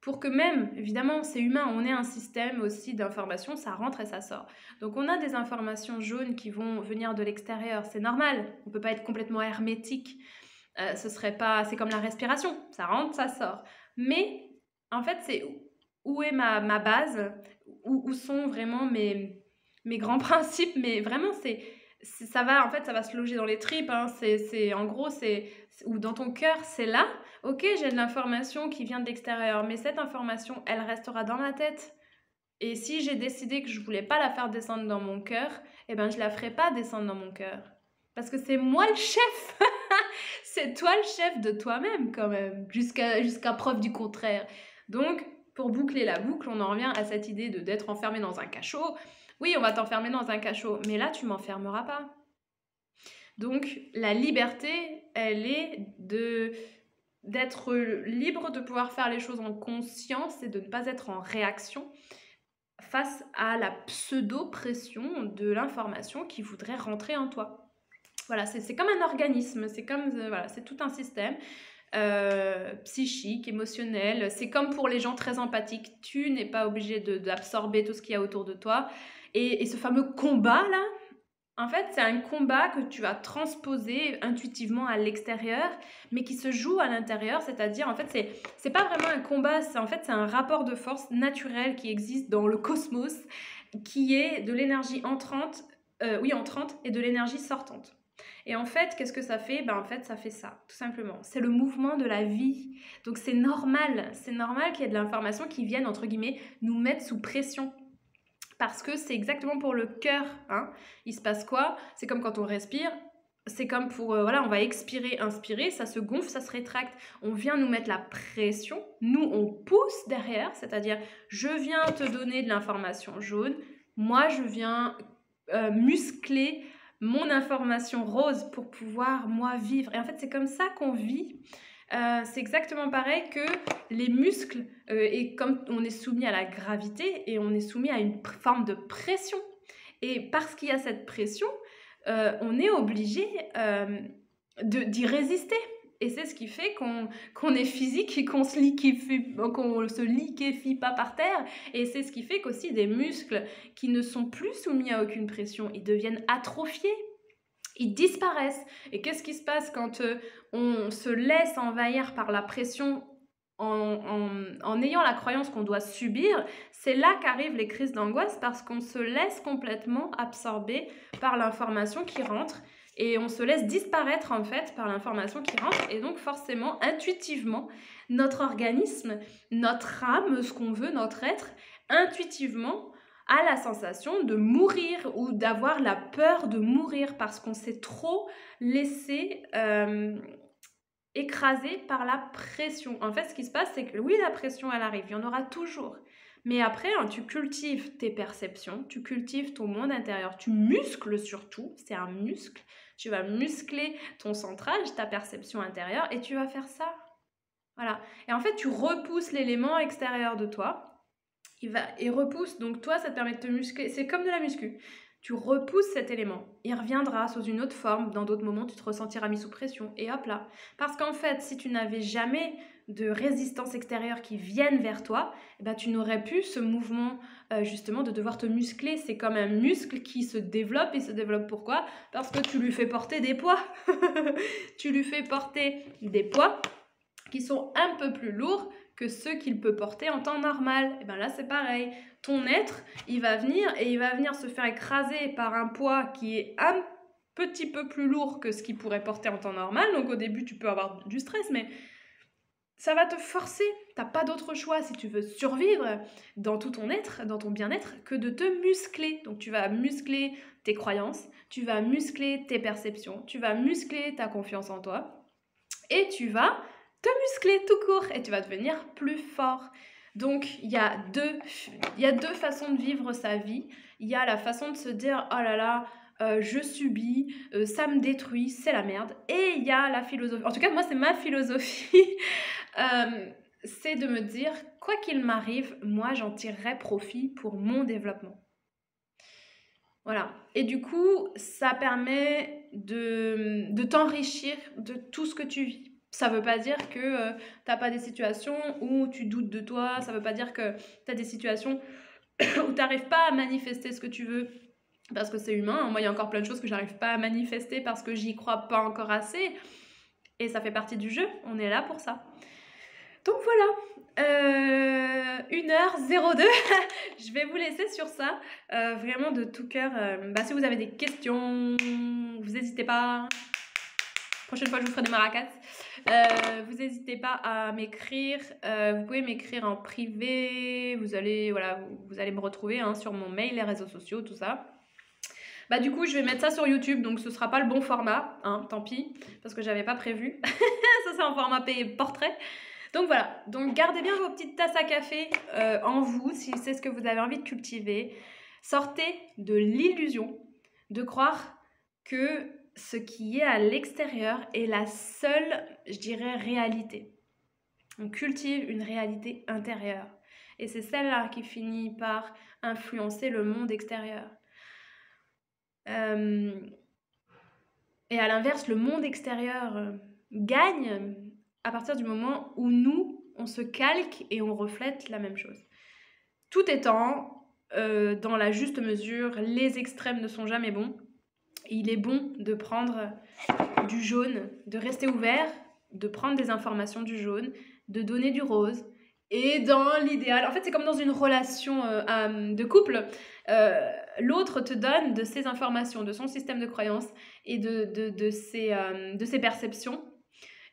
pour que même, évidemment, c'est humain, on est un système aussi d'informations, ça rentre et ça sort. Donc on a des informations jaunes qui vont venir de l'extérieur, c'est normal, on ne peut pas être complètement hermétique, c'est comme la respiration, ça rentre, ça sort. Mais en fait, c'est où est ma base, où sont vraiment mes grands principes, mais vraiment, ça va se loger dans les tripes, hein. En gros, ou dans ton cœur, c'est là. Ok, j'ai de l'information qui vient de l'extérieur, mais cette information, elle restera dans ma tête. Et si j'ai décidé que je voulais pas la faire descendre dans mon cœur, eh ben je la ferai pas descendre dans mon cœur. Parce que c'est moi le chef. C'est toi le chef de toi-même quand même, jusqu'à preuve du contraire. Donc, pour boucler la boucle, on en revient à cette idée d'être enfermé dans un cachot. Oui, on va t'enfermer dans un cachot, mais là, tu m'enfermeras pas. Donc, la liberté, elle est d'être libre, de pouvoir faire les choses en conscience et de ne pas être en réaction face à la pseudo-pression de l'information qui voudrait rentrer en toi. Voilà, c'est comme un organisme, c'est tout un système psychique, émotionnel. C'est comme pour les gens très empathiques, tu n'es pas obligé d'absorber tout ce qu'il y a autour de toi. Et ce fameux combat-là, en fait, c'est un combat que tu vas transposer intuitivement à l'extérieur, mais qui se joue à l'intérieur, c'est-à-dire, en fait, c'est pas vraiment un combat, c'est un rapport de force naturel qui existe dans le cosmos, qui est de l'énergie entrante et de l'énergie sortante. Et en fait, qu'est-ce que ça fait? En fait, ça fait ça, tout simplement. C'est le mouvement de la vie. Donc, c'est normal qu'il y ait de l'information qui vienne, entre guillemets, nous mettre sous pression. Parce que c'est exactement pour le cœur, hein. Il se passe quoi? C'est comme quand on respire, c'est comme pour, on va expirer, inspirer, ça se gonfle, ça se rétracte. On vient nous mettre la pression, nous on pousse derrière, c'est-à-dire je viens te donner de l'information jaune, moi je viens muscler mon information rose pour pouvoir, moi, vivre. Et en fait, c'est comme ça qu'on vit. C'est exactement pareil que les muscles, et comme on est soumis à la gravité et on est soumis à une forme de pression. Et parce qu'il y a cette pression, on est obligé d'y résister. Et c'est ce qui fait qu'on est physique et qu'on se liquéfie pas par terre. Et c'est ce qui fait qu'aussi des muscles qui ne sont plus soumis à aucune pression, ils deviennent atrophiés. Ils disparaissent. Et qu'est-ce qui se passe quand on se laisse envahir par la pression en ayant la croyance qu'on doit subir? C'est là qu'arrivent les crises d'angoisse, parce qu'on se laisse complètement absorber par l'information qui rentre et on se laisse disparaître en fait par l'information qui rentre. Et donc forcément, intuitivement, notre organisme, notre âme, ce qu'on veut, notre être, intuitivement a la sensation de mourir ou d'avoir la peur de mourir, parce qu'on s'est trop laissé écrasé par la pression. En fait, ce qui se passe, c'est que oui, la pression, elle arrive, il y en aura toujours. Mais après, hein, tu cultives tes perceptions, tu cultives ton monde intérieur, tu muscles surtout, c'est un muscle. Tu vas muscler ton centrage, ta perception intérieure, et tu vas faire ça. Voilà. Et en fait, tu repousses l'élément extérieur de toi. Il repousse. Donc toi, ça te permet de te muscler. C'est comme de la muscu. Tu repousses cet élément. Il reviendra sous une autre forme. Dans d'autres moments, tu te ressentiras mis sous pression. Et hop là. Parce qu'en fait, si tu n'avais jamais de résistance extérieure qui vienne vers toi, eh ben, tu n'aurais plus ce mouvement justement de devoir te muscler. C'est comme un muscle qui se développe. Et se développe pourquoi? Parce que tu lui fais porter des poids. Tu lui fais porter des poids qui sont un peu plus lourds que ceux qu'il peut porter en temps normal. Et bien là, c'est pareil. Ton être, il va venir se faire écraser par un poids qui est un petit peu plus lourd que ce qu'il pourrait porter en temps normal. Donc au début, tu peux avoir du stress, mais ça va te forcer. T'as pas d'autre choix si tu veux survivre dans tout ton être, dans ton bien-être, que de te muscler. Donc tu vas muscler tes croyances, tu vas muscler tes perceptions, tu vas muscler ta confiance en toi, et tu vas te muscler tout court, et tu vas devenir plus fort. Donc il y a deux façons de vivre sa vie. Il y a la façon de se dire oh là là, je subis, ça me détruit, c'est la merde. Et il y a la philosophie, en tout cas moi c'est ma philosophie, c'est de me dire quoi qu'il m'arrive, moi j'en tirerai profit pour mon développement. Voilà. Et du coup, ça permet de t'enrichir de tout ce que tu vis. Ça veut pas dire que t'as pas des situations où tu doutes de toi, ça veut pas dire que t'as des situations où t'arrives pas à manifester ce que tu veux, parce que c'est humain. Moi, il y a encore plein de choses que j'arrive pas à manifester parce que j'y crois pas encore assez, et ça fait partie du jeu, on est là pour ça. Donc voilà, 1h02, je vais vous laisser sur ça, vraiment de tout cœur. Si vous avez des questions, vous n'hésitez pas. Prochaine fois, je vous ferai des maracas. Vous n'hésitez pas à m'écrire. Vous pouvez m'écrire en privé. Vous allez me retrouver sur mon mail, les réseaux sociaux, tout ça. Du coup, je vais mettre ça sur YouTube, donc ce sera pas le bon format, tant pis, parce que j'avais pas prévu. Ça, c'est en format portrait. Donc voilà, donc gardez bien vos petites tasses à café en vous, si c'est ce que vous avez envie de cultiver. Sortez de l'illusion de croire que ce qui est à l'extérieur est la seule, je dirais, réalité. On cultive une réalité intérieure. Et c'est celle-là qui finit par influencer le monde extérieur. Et à l'inverse, le monde extérieur gagne à partir du moment où nous, on se calque et on reflète la même chose. Tout étant dans la juste mesure, les extrêmes ne sont jamais bons. Il est bon de prendre du jaune, de rester ouvert, de prendre des informations du jaune, de donner du rose. Et dans l'idéal, en fait, c'est comme dans une relation de couple. L'autre te donne de ses informations, de son système de croyances et de ses perceptions.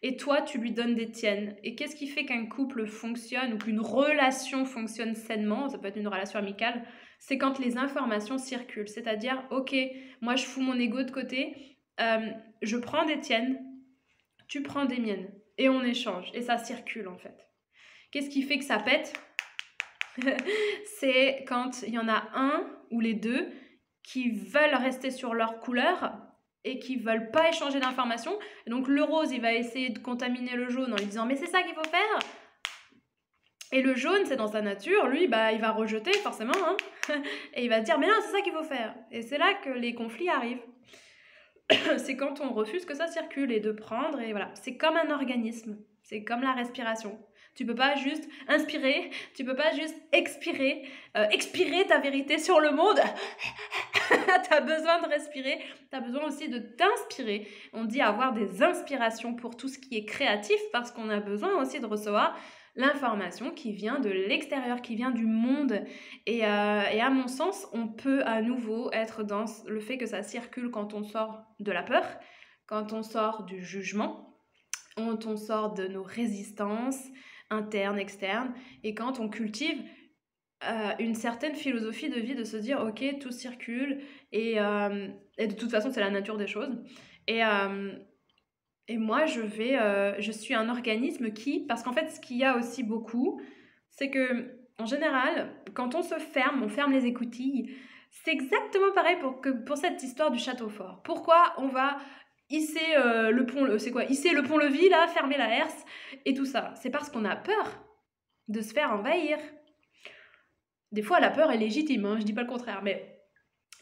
Et toi, tu lui donnes des tiennes. Et qu'est-ce qui fait qu'un couple fonctionne ou qu'une relation fonctionne sainement? Ça peut être une relation amicale. C'est quand les informations circulent. C'est-à-dire, ok, moi je fous mon ego de côté, je prends des tiennes, tu prends des miennes. Et on échange. Et ça circule en fait. Qu'est-ce qui fait que ça pète? C'est quand il y en a un ou les deux qui veulent rester sur leur couleur et qui veulent pas échanger d'informations. Donc le rose, il va essayer de contaminer le jaune en lui disant « mais c'est ça qu'il faut faire !» Et le jaune, c'est dans sa nature, lui, il va rejeter forcément, et il va dire « mais non, c'est ça qu'il faut faire !» Et c'est là que les conflits arrivent. c'est quand on refuse que ça circule et de prendre, et voilà. C'est comme un organisme, c'est comme la respiration. Tu peux pas juste inspirer, tu peux pas juste expirer, expirer ta vérité sur le monde. Tu as besoin de respirer, tu as besoin aussi de t'inspirer. On dit avoir des inspirations pour tout ce qui est créatif parce qu'on a besoin aussi de recevoir l'information qui vient de l'extérieur, qui vient du monde. Et à mon sens, on peut à nouveau être dans le fait que ça circule quand on sort de la peur, quand on sort du jugement, quand on sort de nos résistances internes, externes, et quand on cultive une certaine philosophie de vie, de se dire ok, tout circule et de toute façon c'est la nature des choses. Et, et moi je suis un organisme qui, parce qu'en fait ce qu'il y a aussi beaucoup, c'est que en général quand on se ferme, on ferme les écoutilles. C'est exactement pareil pour cette histoire du château fort. Pourquoi on va hisser le pont, c'est quoi, hisser le pont-levis là, fermer la herse et tout ça? C'est parce qu'on a peur de se faire envahir. Des fois, la peur est légitime, hein, je dis pas le contraire, mais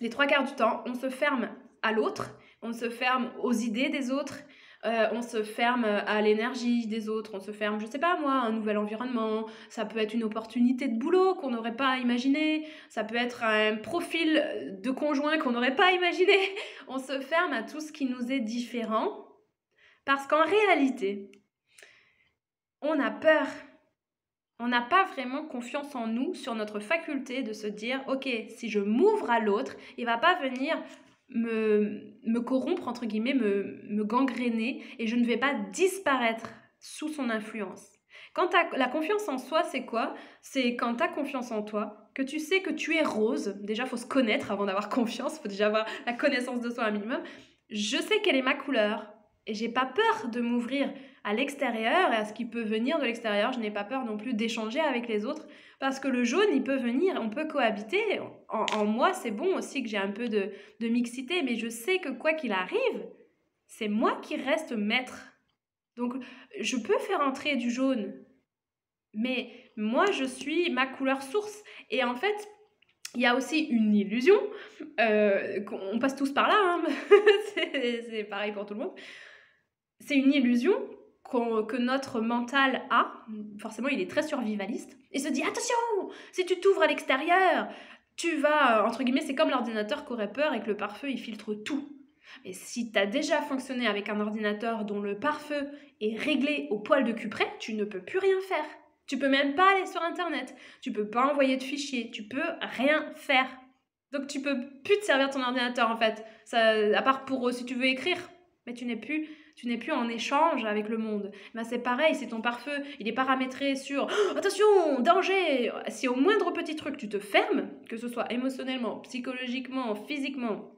les 3 quarts du temps, on se ferme à l'autre, on se ferme aux idées des autres, on se ferme à l'énergie des autres, on se ferme, je sais pas moi, à un nouvel environnement, ça peut être une opportunité de boulot qu'on n'aurait pas imaginé, ça peut être un profil de conjoint qu'on n'aurait pas imaginé, on se ferme à tout ce qui nous est différent, parce qu'en réalité, on a peur. On n'a pas vraiment confiance en nous, sur notre faculté de se dire « Ok, si je m'ouvre à l'autre, il va pas venir me corrompre, entre guillemets, me gangréner, et je ne vais pas disparaître sous son influence. » Quand la confiance en soi, c'est quoi? C'est quand tu as confiance en toi, que tu sais que tu es rose. Déjà, il faut se connaître avant d'avoir confiance, il faut déjà avoir la connaissance de soi un minimum. Je sais quelle est ma couleur, et j'ai pas peur de m'ouvrir à l'extérieur et à ce qui peut venir de l'extérieur. Je n'ai pas peur non plus d'échanger avec les autres parce que le jaune, il peut venir, on peut cohabiter. En moi, c'est bon aussi que j'ai un peu de mixité, mais je sais que quoi qu'il arrive, c'est moi qui reste maître. Donc, je peux faire entrer du jaune, mais moi, je suis ma couleur source. Et en fait, il y a aussi une illusion, on passe tous par là, hein. C'est pareil pour tout le monde. C'est une illusion que notre mental a, forcément il est très survivaliste, et se dit attention, si tu t'ouvres à l'extérieur, tu vas, entre guillemets, c'est comme l'ordinateur qui aurait peur et que le pare-feu il filtre tout. Et si tu as déjà fonctionné avec un ordinateur dont le pare-feu est réglé au poil de cul près, tu ne peux plus rien faire. Tu peux même pas aller sur internet, tu peux pas envoyer de fichiers, tu peux rien faire. Donc tu peux plus te servir de ton ordinateur en fait, ça, à part pour si tu veux écrire, mais tu n'es plus en échange avec le monde. Ben c'est pareil, si ton pare-feu il est paramétré sur attention, danger, si au moindre petit truc tu te fermes, que ce soit émotionnellement, psychologiquement, physiquement,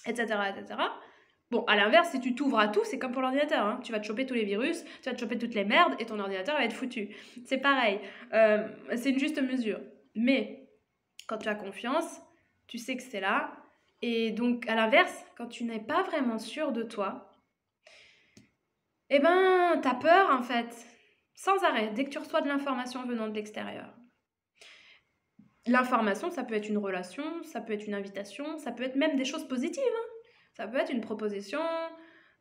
etc., etc. Bon, à l'inverse, si tu t'ouvres à tout, c'est comme pour l'ordinateur, hein. Tu vas te choper tous les virus, tu vas te choper toutes les merdes et ton ordinateur va être foutu. C'est pareil, c'est une juste mesure. Mais quand tu as confiance, tu sais que c'est là. Et donc, à l'inverse, quand tu n'es pas vraiment sûr de toi, eh ben, t'as peur en fait, sans arrêt, dès que tu reçois de l'information venant de l'extérieur. L'information, ça peut être une relation, ça peut être une invitation, ça peut être même des choses positives, hein. Ça peut être une proposition,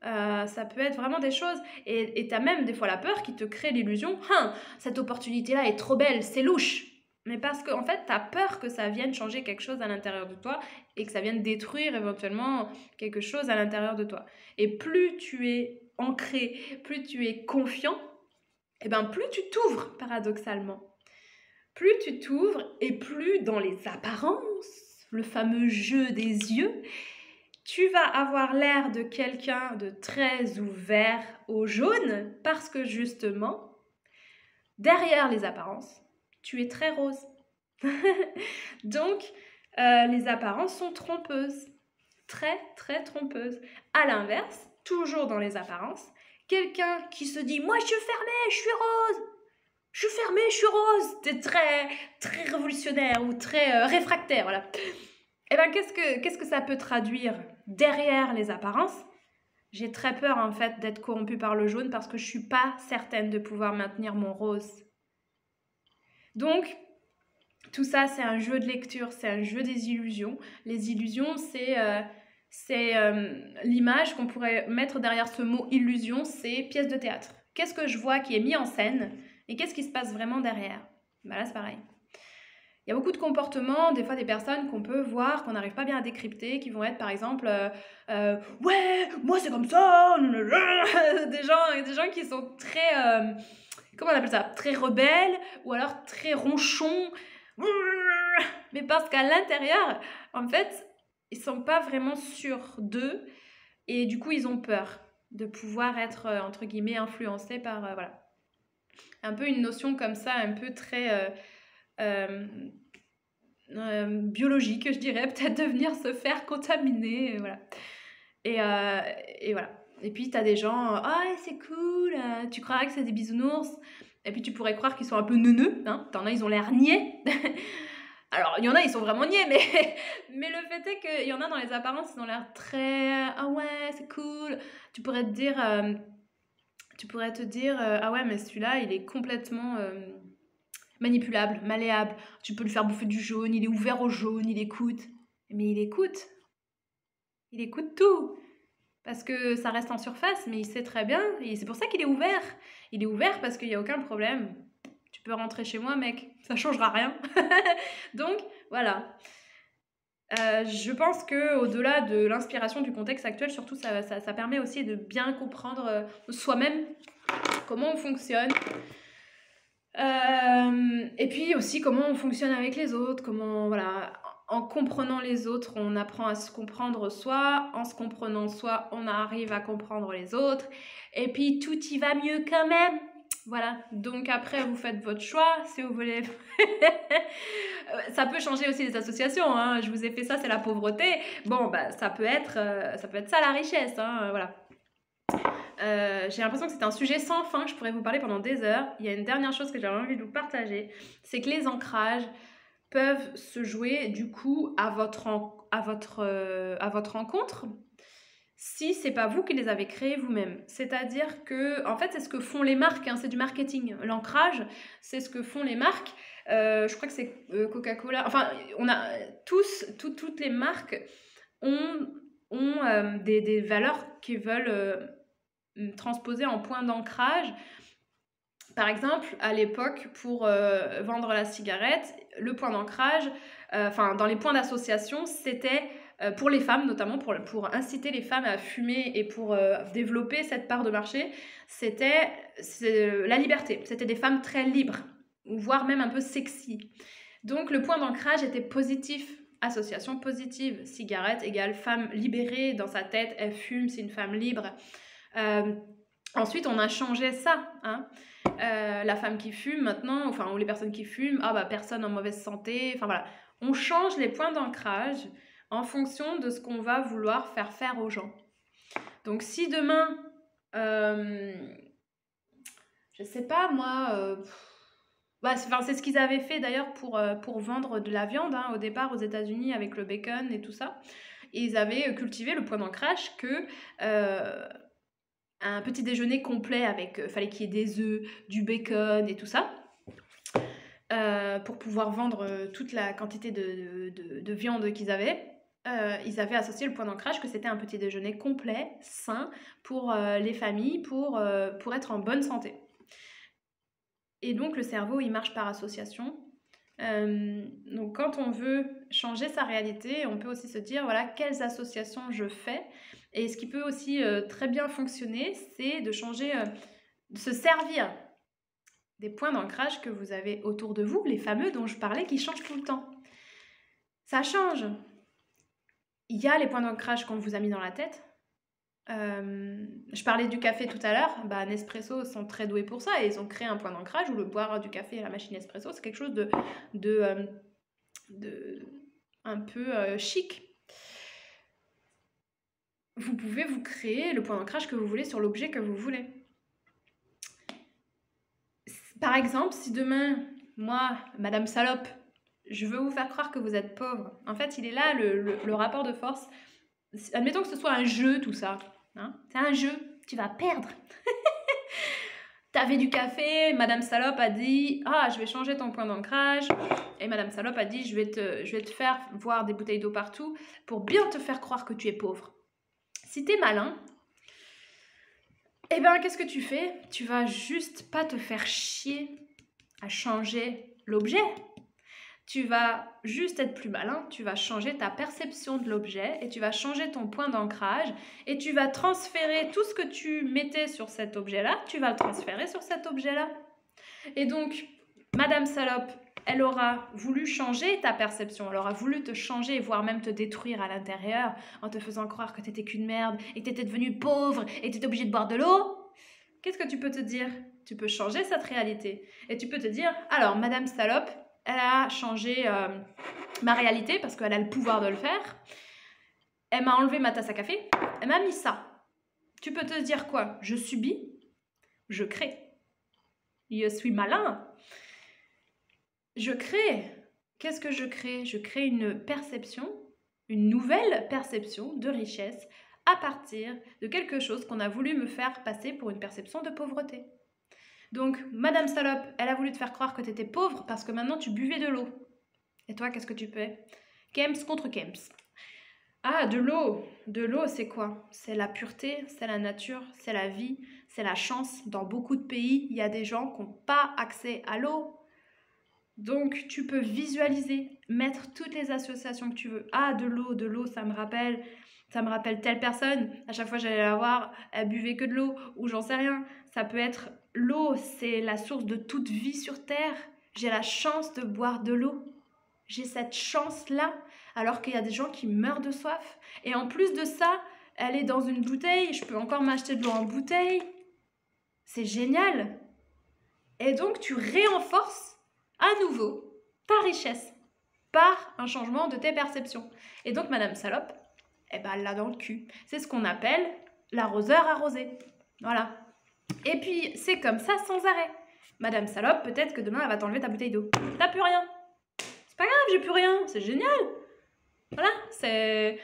ça peut être vraiment des choses. Et t'as même des fois la peur qui te crée l'illusion « cette opportunité-là est trop belle, c'est louche !» Mais parce qu'en fait, t'as peur que ça vienne changer quelque chose à l'intérieur de toi et que ça vienne détruire éventuellement quelque chose à l'intérieur de toi. Et plus tu es ancré, plus tu es confiant, et ben plus tu t'ouvres paradoxalement. Plus tu t'ouvres et plus dans les apparences, le fameux jeu des yeux, tu vas avoir l'air de quelqu'un de très ouvert au jaune parce que justement, derrière les apparences, tu es très rose. Donc, les apparences sont trompeuses. Très, très trompeuses. À l'inverse, toujours dans les apparences, quelqu'un qui se dit « Moi, je suis fermé, je suis rose !» Je suis fermée, je suis rose. T'es très, très révolutionnaire ou très réfractaire, voilà. Eh bien, qu'est-ce que ça peut traduire derrière les apparences? J'ai très peur, en fait, d'être corrompue par le jaune parce que je ne suis pas certaine de pouvoir maintenir mon rose. Donc, tout ça, c'est un jeu de lecture, c'est un jeu des illusions. Les illusions, c'est C'est l'image qu'on pourrait mettre derrière ce mot illusion, c'est pièce de théâtre. Qu'est-ce que je vois qui est mis en scène et qu'est-ce qui se passe vraiment derrière? Bah là, c'est pareil. Il y a beaucoup de comportements, des fois des personnes qu'on peut voir, qu'on n'arrive pas bien à décrypter, qui vont être par exemple ouais, moi c'est comme ça, des gens qui sont très, comment on appelle ça, très rebelles ou alors très ronchons, mais parce qu'à l'intérieur, en fait, ils sont pas vraiment sûrs d'eux et du coup ils ont peur de pouvoir être entre guillemets influencés par voilà, un peu une notion comme ça, un peu très biologique, je dirais, peut-être de venir se faire contaminer, voilà. Et voilà. Et puis t'as des gens, ah c'est cool, tu croirais que c'est des bisounours, et puis tu pourrais croire qu'ils sont un peu neuneux, hein. T'en as, ils ont l'air niais. Alors, il y en a, ils sont vraiment niais, mais le fait est qu'il y en a dans les apparences, ils ont l'air très, ah ouais, c'est cool. Tu pourrais te dire, ah ouais, mais celui-là, il est complètement manipulable, malléable. Tu peux lui faire bouffer du jaune, il est ouvert au jaune, il écoute. Mais il écoute. Il écoute tout. Parce que ça reste en surface, mais il sait très bien. Et c'est pour ça qu'il est ouvert. Il est ouvert parce qu'il n'y a aucun problème. Tu peux rentrer chez moi, mec. Ça changera rien. Donc, voilà. Je pense qu'au-delà de l'inspiration du contexte actuel, surtout, ça permet aussi de bien comprendre soi-même comment on fonctionne. Et puis aussi comment on fonctionne avec les autres, comment, voilà, en comprenant les autres, on apprend à se comprendre soi, en se comprenant soi, on arrive à comprendre les autres, et puis tout y va mieux quand même. Voilà, donc après vous faites votre choix, si vous voulez. Ça peut changer aussi les associations, hein. Je vous ai fait ça, c'est la pauvreté. Bon, bah ça peut être ça la richesse, hein, voilà. J'ai l'impression que c'est un sujet sans fin, je pourrais vous parler pendant des heures. Il y a une dernière chose que j'avais envie de vous partager, c'est que les ancrages peuvent se jouer du coup à votre rencontre si c'est pas vous qui les avez créés vous-même. C'est-à-dire que, en fait, c'est ce que font les marques, hein, c'est du marketing. L'ancrage, c'est ce que font les marques. Je crois que c'est Coca-Cola. Enfin, on a toutes les marques ont des valeurs qu'ils veulent transposer en point d'ancrage. Par exemple, à l'époque, pour vendre la cigarette, le point d'ancrage, dans les points d'association, c'était pour les femmes, notamment pour inciter les femmes à fumer et pour développer cette part de marché, c'était la liberté. C'était des femmes très libres, voire même un peu sexy. Donc le point d'ancrage était positif. Association positive, cigarette égale femme libérée dans sa tête, elle fume, c'est une femme libre. Ensuite, on a changé ça, hein. La femme qui fume maintenant, ou les personnes qui fument, personne en mauvaise santé, voilà. On change les points d'ancrage en fonction de ce qu'on va vouloir faire aux gens. Donc si demain, je sais pas moi, c'est ce qu'ils avaient fait d'ailleurs pour vendre de la viande, hein, au départ aux États-Unis avec le bacon et tout ça. Et ils avaient cultivé le point d'ancrage que un petit déjeuner complet fallait qu'il y ait des œufs, du bacon et tout ça, pour pouvoir vendre toute la quantité de viande qu'ils avaient. Ils avaient associé le point d'ancrage que c'était un petit déjeuner complet, sain, pour les familles, pour être en bonne santé. Et donc le cerveau, il marche par association. Donc quand on veut changer sa réalité, on peut aussi se dire, voilà, quelles associations je fais. Et ce qui peut aussi très bien fonctionner, c'est de changer, de se servir des points d'ancrage que vous avez autour de vous, les fameux dont je parlais, qui changent tout le temps. Ça change. Il y a les points d'ancrage qu'on vous a mis dans la tête. Je parlais du café tout à l'heure. Nespresso sont très doués pour ça et ils ont créé un point d'ancrage où le boire du café à la machine Nespresso, c'est quelque chose de un peu chic. Vous pouvez vous créer le point d'ancrage que vous voulez sur l'objet que vous voulez. Par exemple, si demain, moi, Madame Salope, je veux vous faire croire que vous êtes pauvre, en fait, il est là le rapport de force. Admettons que ce soit un jeu, tout ça. Hein, c'est un jeu, tu vas perdre. T'avais du café, Madame Salope a dit « Ah, je vais changer ton point d'ancrage. » Et Madame Salope a dit « je vais te faire voir des bouteilles d'eau partout pour bien te faire croire que tu es pauvre. » Si t'es malin, eh ben, qu'est-ce que tu fais? Tu vas juste pas te faire chier à changer l'objet. Tu vas juste être plus malin, tu vas changer ta perception de l'objet et tu vas changer ton point d'ancrage et tu vas transférer tout ce que tu mettais sur cet objet-là, tu vas le transférer sur cet objet-là. Et donc, Madame Salope, elle aura voulu changer ta perception, elle aura voulu te changer, voire même te détruire à l'intérieur en te faisant croire que t'étais qu'une merde et que t'étais devenue pauvre et que t'étais obligée de boire de l'eau. Qu'est-ce que tu peux te dire? Tu peux changer cette réalité. Et tu peux te dire, alors, Madame Salope, elle a changé ma réalité parce qu'elle a le pouvoir de le faire. Elle m'a enlevé ma tasse à café. Elle m'a mis ça. Tu peux te dire quoi? Je subis, je crée. Je suis malin. Je crée. Qu'est-ce que je crée? Je crée une perception, une nouvelle perception de richesse à partir de quelque chose qu'on a voulu me faire passer pour une perception de pauvreté. Donc, Madame Salope, elle a voulu te faire croire que tu étais pauvre parce que maintenant tu buvais de l'eau. Et toi, qu'est-ce que tu fais? Kems contre Kems. Ah, de l'eau. De l'eau, c'est quoi? C'est la pureté, c'est la nature, c'est la vie, c'est la chance. Dans beaucoup de pays, il y a des gens qui n'ont pas accès à l'eau. Donc, tu peux visualiser, mettre toutes les associations que tu veux. Ah, de l'eau, ça me rappelle telle personne. À chaque fois que j'allais la voir, elle buvait que de l'eau, ou j'en sais rien. Ça peut être l'eau, c'est la source de toute vie sur Terre. J'ai la chance de boire de l'eau. J'ai cette chance-là, alors qu'il y a des gens qui meurent de soif. Et en plus de ça, elle est dans une bouteille, je peux encore m'acheter de l'eau en bouteille. C'est génial. Et donc, tu renforces à nouveau ta richesse par un changement de tes perceptions. Et donc, Madame Salope, eh ben, elle l'a dans le cul. C'est ce qu'on appelle l'arroseur arrosé. Voilà. Et puis, c'est comme ça sans arrêt. Madame Salope, peut-être que demain, elle va t'enlever ta bouteille d'eau. T'as plus rien. C'est pas grave, j'ai plus rien. C'est génial. Voilà, c'est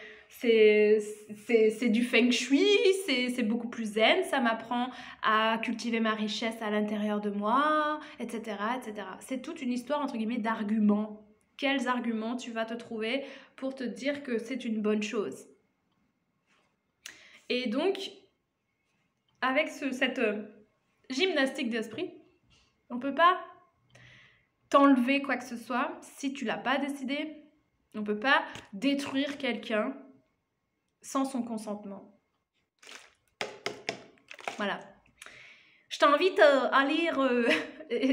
du feng shui, c'est beaucoup plus zen, ça m'apprend à cultiver ma richesse à l'intérieur de moi, etc., etc. C'est toute une histoire, entre guillemets, d'arguments. Quels arguments tu vas te trouver pour te dire que c'est une bonne chose? Et donc, avec cette gymnastique d'esprit, on ne peut pas t'enlever quoi que ce soit si tu ne l'as pas décidé. On ne peut pas détruire quelqu'un sans son consentement. Voilà. Je t'invite à lire...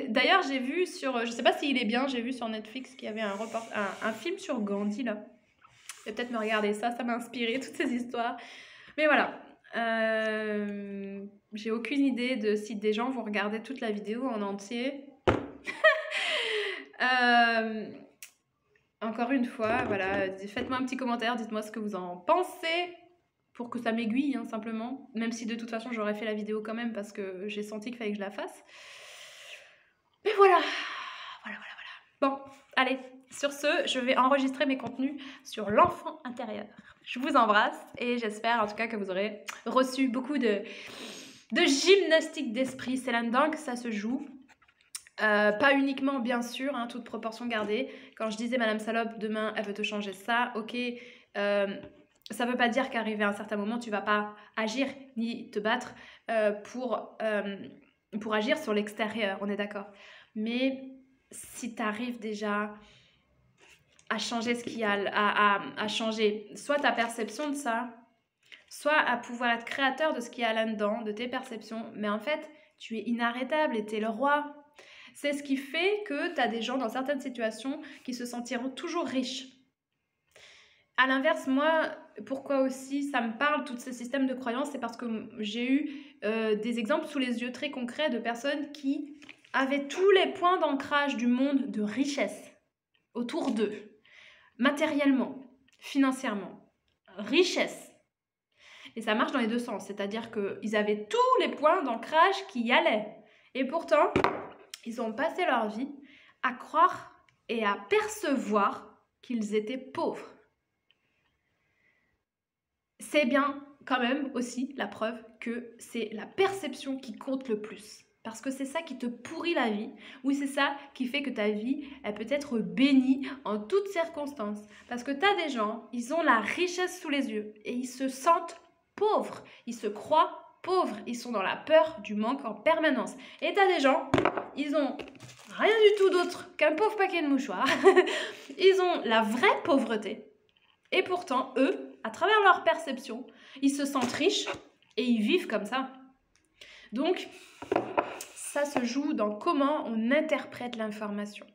D'ailleurs, j'ai vu sur... je ne sais pas s'il est bien, j'ai vu sur Netflix qu'il y avait un film sur Gandhi, là. Je vais peut-être me regarder ça, ça m'a inspiré, toutes ces histoires. Mais voilà. J'ai aucune idée de si des gens vont regarder toute la vidéo en entier. Encore une fois, voilà, faites-moi un petit commentaire, dites-moi ce que vous en pensez pour que ça m'aiguille, hein, simplement. Même si de toute façon, j'aurais fait la vidéo quand même parce que j'ai senti qu'il fallait que je la fasse. Mais voilà. Bon, allez, sur ce, je vais enregistrer mes contenus sur l'enfant intérieur. Je vous embrasse et j'espère en tout cas que vous aurez reçu beaucoup de gymnastique d'esprit. C'est là-dedans que ça se joue. Pas uniquement, bien sûr, hein, toute proportion gardée. Quand je disais Madame Salope, demain, elle veut te changer ça, ok. Ça veut pas dire qu'arrivé à un certain moment, tu vas pas agir ni te battre pour agir sur l'extérieur, on est d'accord. Mais si tu arrives déjà à changer ce qu'il y a, à changer soit ta perception de ça, soit à pouvoir être créateur de ce qu'il y a là-dedans, de tes perceptions, mais en fait, tu es inarrêtable et tu es le roi. C'est ce qui fait que tu as des gens dans certaines situations qui se sentiront toujours riches. À l'inverse, moi, pourquoi aussi ça me parle, tous ces systèmes de croyances, c'est parce que j'ai eu des exemples sous les yeux très concrets de personnes qui avaient tous les points d'ancrage du monde de richesse autour d'eux, matériellement, financièrement, richesse. Et ça marche dans les deux sens, c'est-à-dire qu'ils avaient tous les points d'ancrage qui y allaient. Et pourtant, ils ont passé leur vie à croire et à percevoir qu'ils étaient pauvres. C'est bien quand même aussi la preuve que c'est la perception qui compte le plus. Parce que c'est ça qui te pourrit la vie, ou c'est ça qui fait que ta vie, elle peut être bénie en toutes circonstances. Parce que tu as des gens, ils ont la richesse sous les yeux et ils se sentent pauvres, ils se croient pauvres, ils sont dans la peur du manque en permanence. Et tu as des gens, ils ont rien du tout d'autre qu'un pauvre paquet de mouchoirs, ils ont la vraie pauvreté. Et pourtant, eux, à travers leur perception, ils se sentent riches et ils vivent comme ça. Donc, ça se joue dans comment on interprète l'information.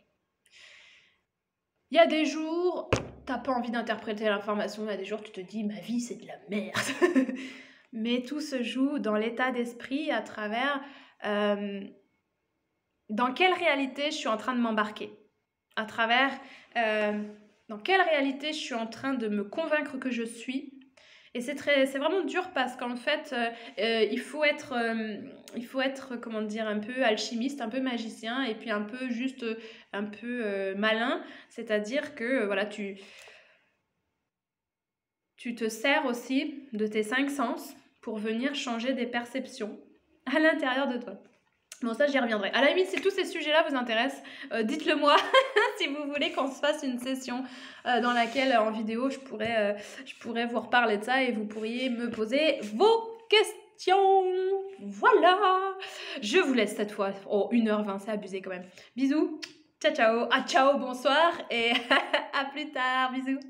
Il y a des jours, t'as pas envie d'interpréter l'information, il y a des jours, tu te dis, ma vie, c'est de la merde. Mais tout se joue dans l'état d'esprit à travers dans quelle réalité je suis en train de m'embarquer. À travers dans quelle réalité je suis en train de me convaincre que je suis. Et c'est vraiment dur parce qu'en fait, il faut être, comment dire, un peu alchimiste, un peu magicien et puis un peu juste, un peu malin. C'est-à-dire que voilà, tu te sers aussi de tes 5 sens pour venir changer des perceptions à l'intérieur de toi. Bon, ça, j'y reviendrai. À la limite, si tous ces sujets-là vous intéressent, dites-le moi si vous voulez qu'on se fasse une session dans laquelle, en vidéo, je pourrais vous reparler de ça et vous pourriez me poser vos questions. Voilà. Je vous laisse cette fois. Oh, 1h20, c'est abusé quand même. Bisous. Ciao, ciao. Ah, ciao, bonsoir et à plus tard. Bisous.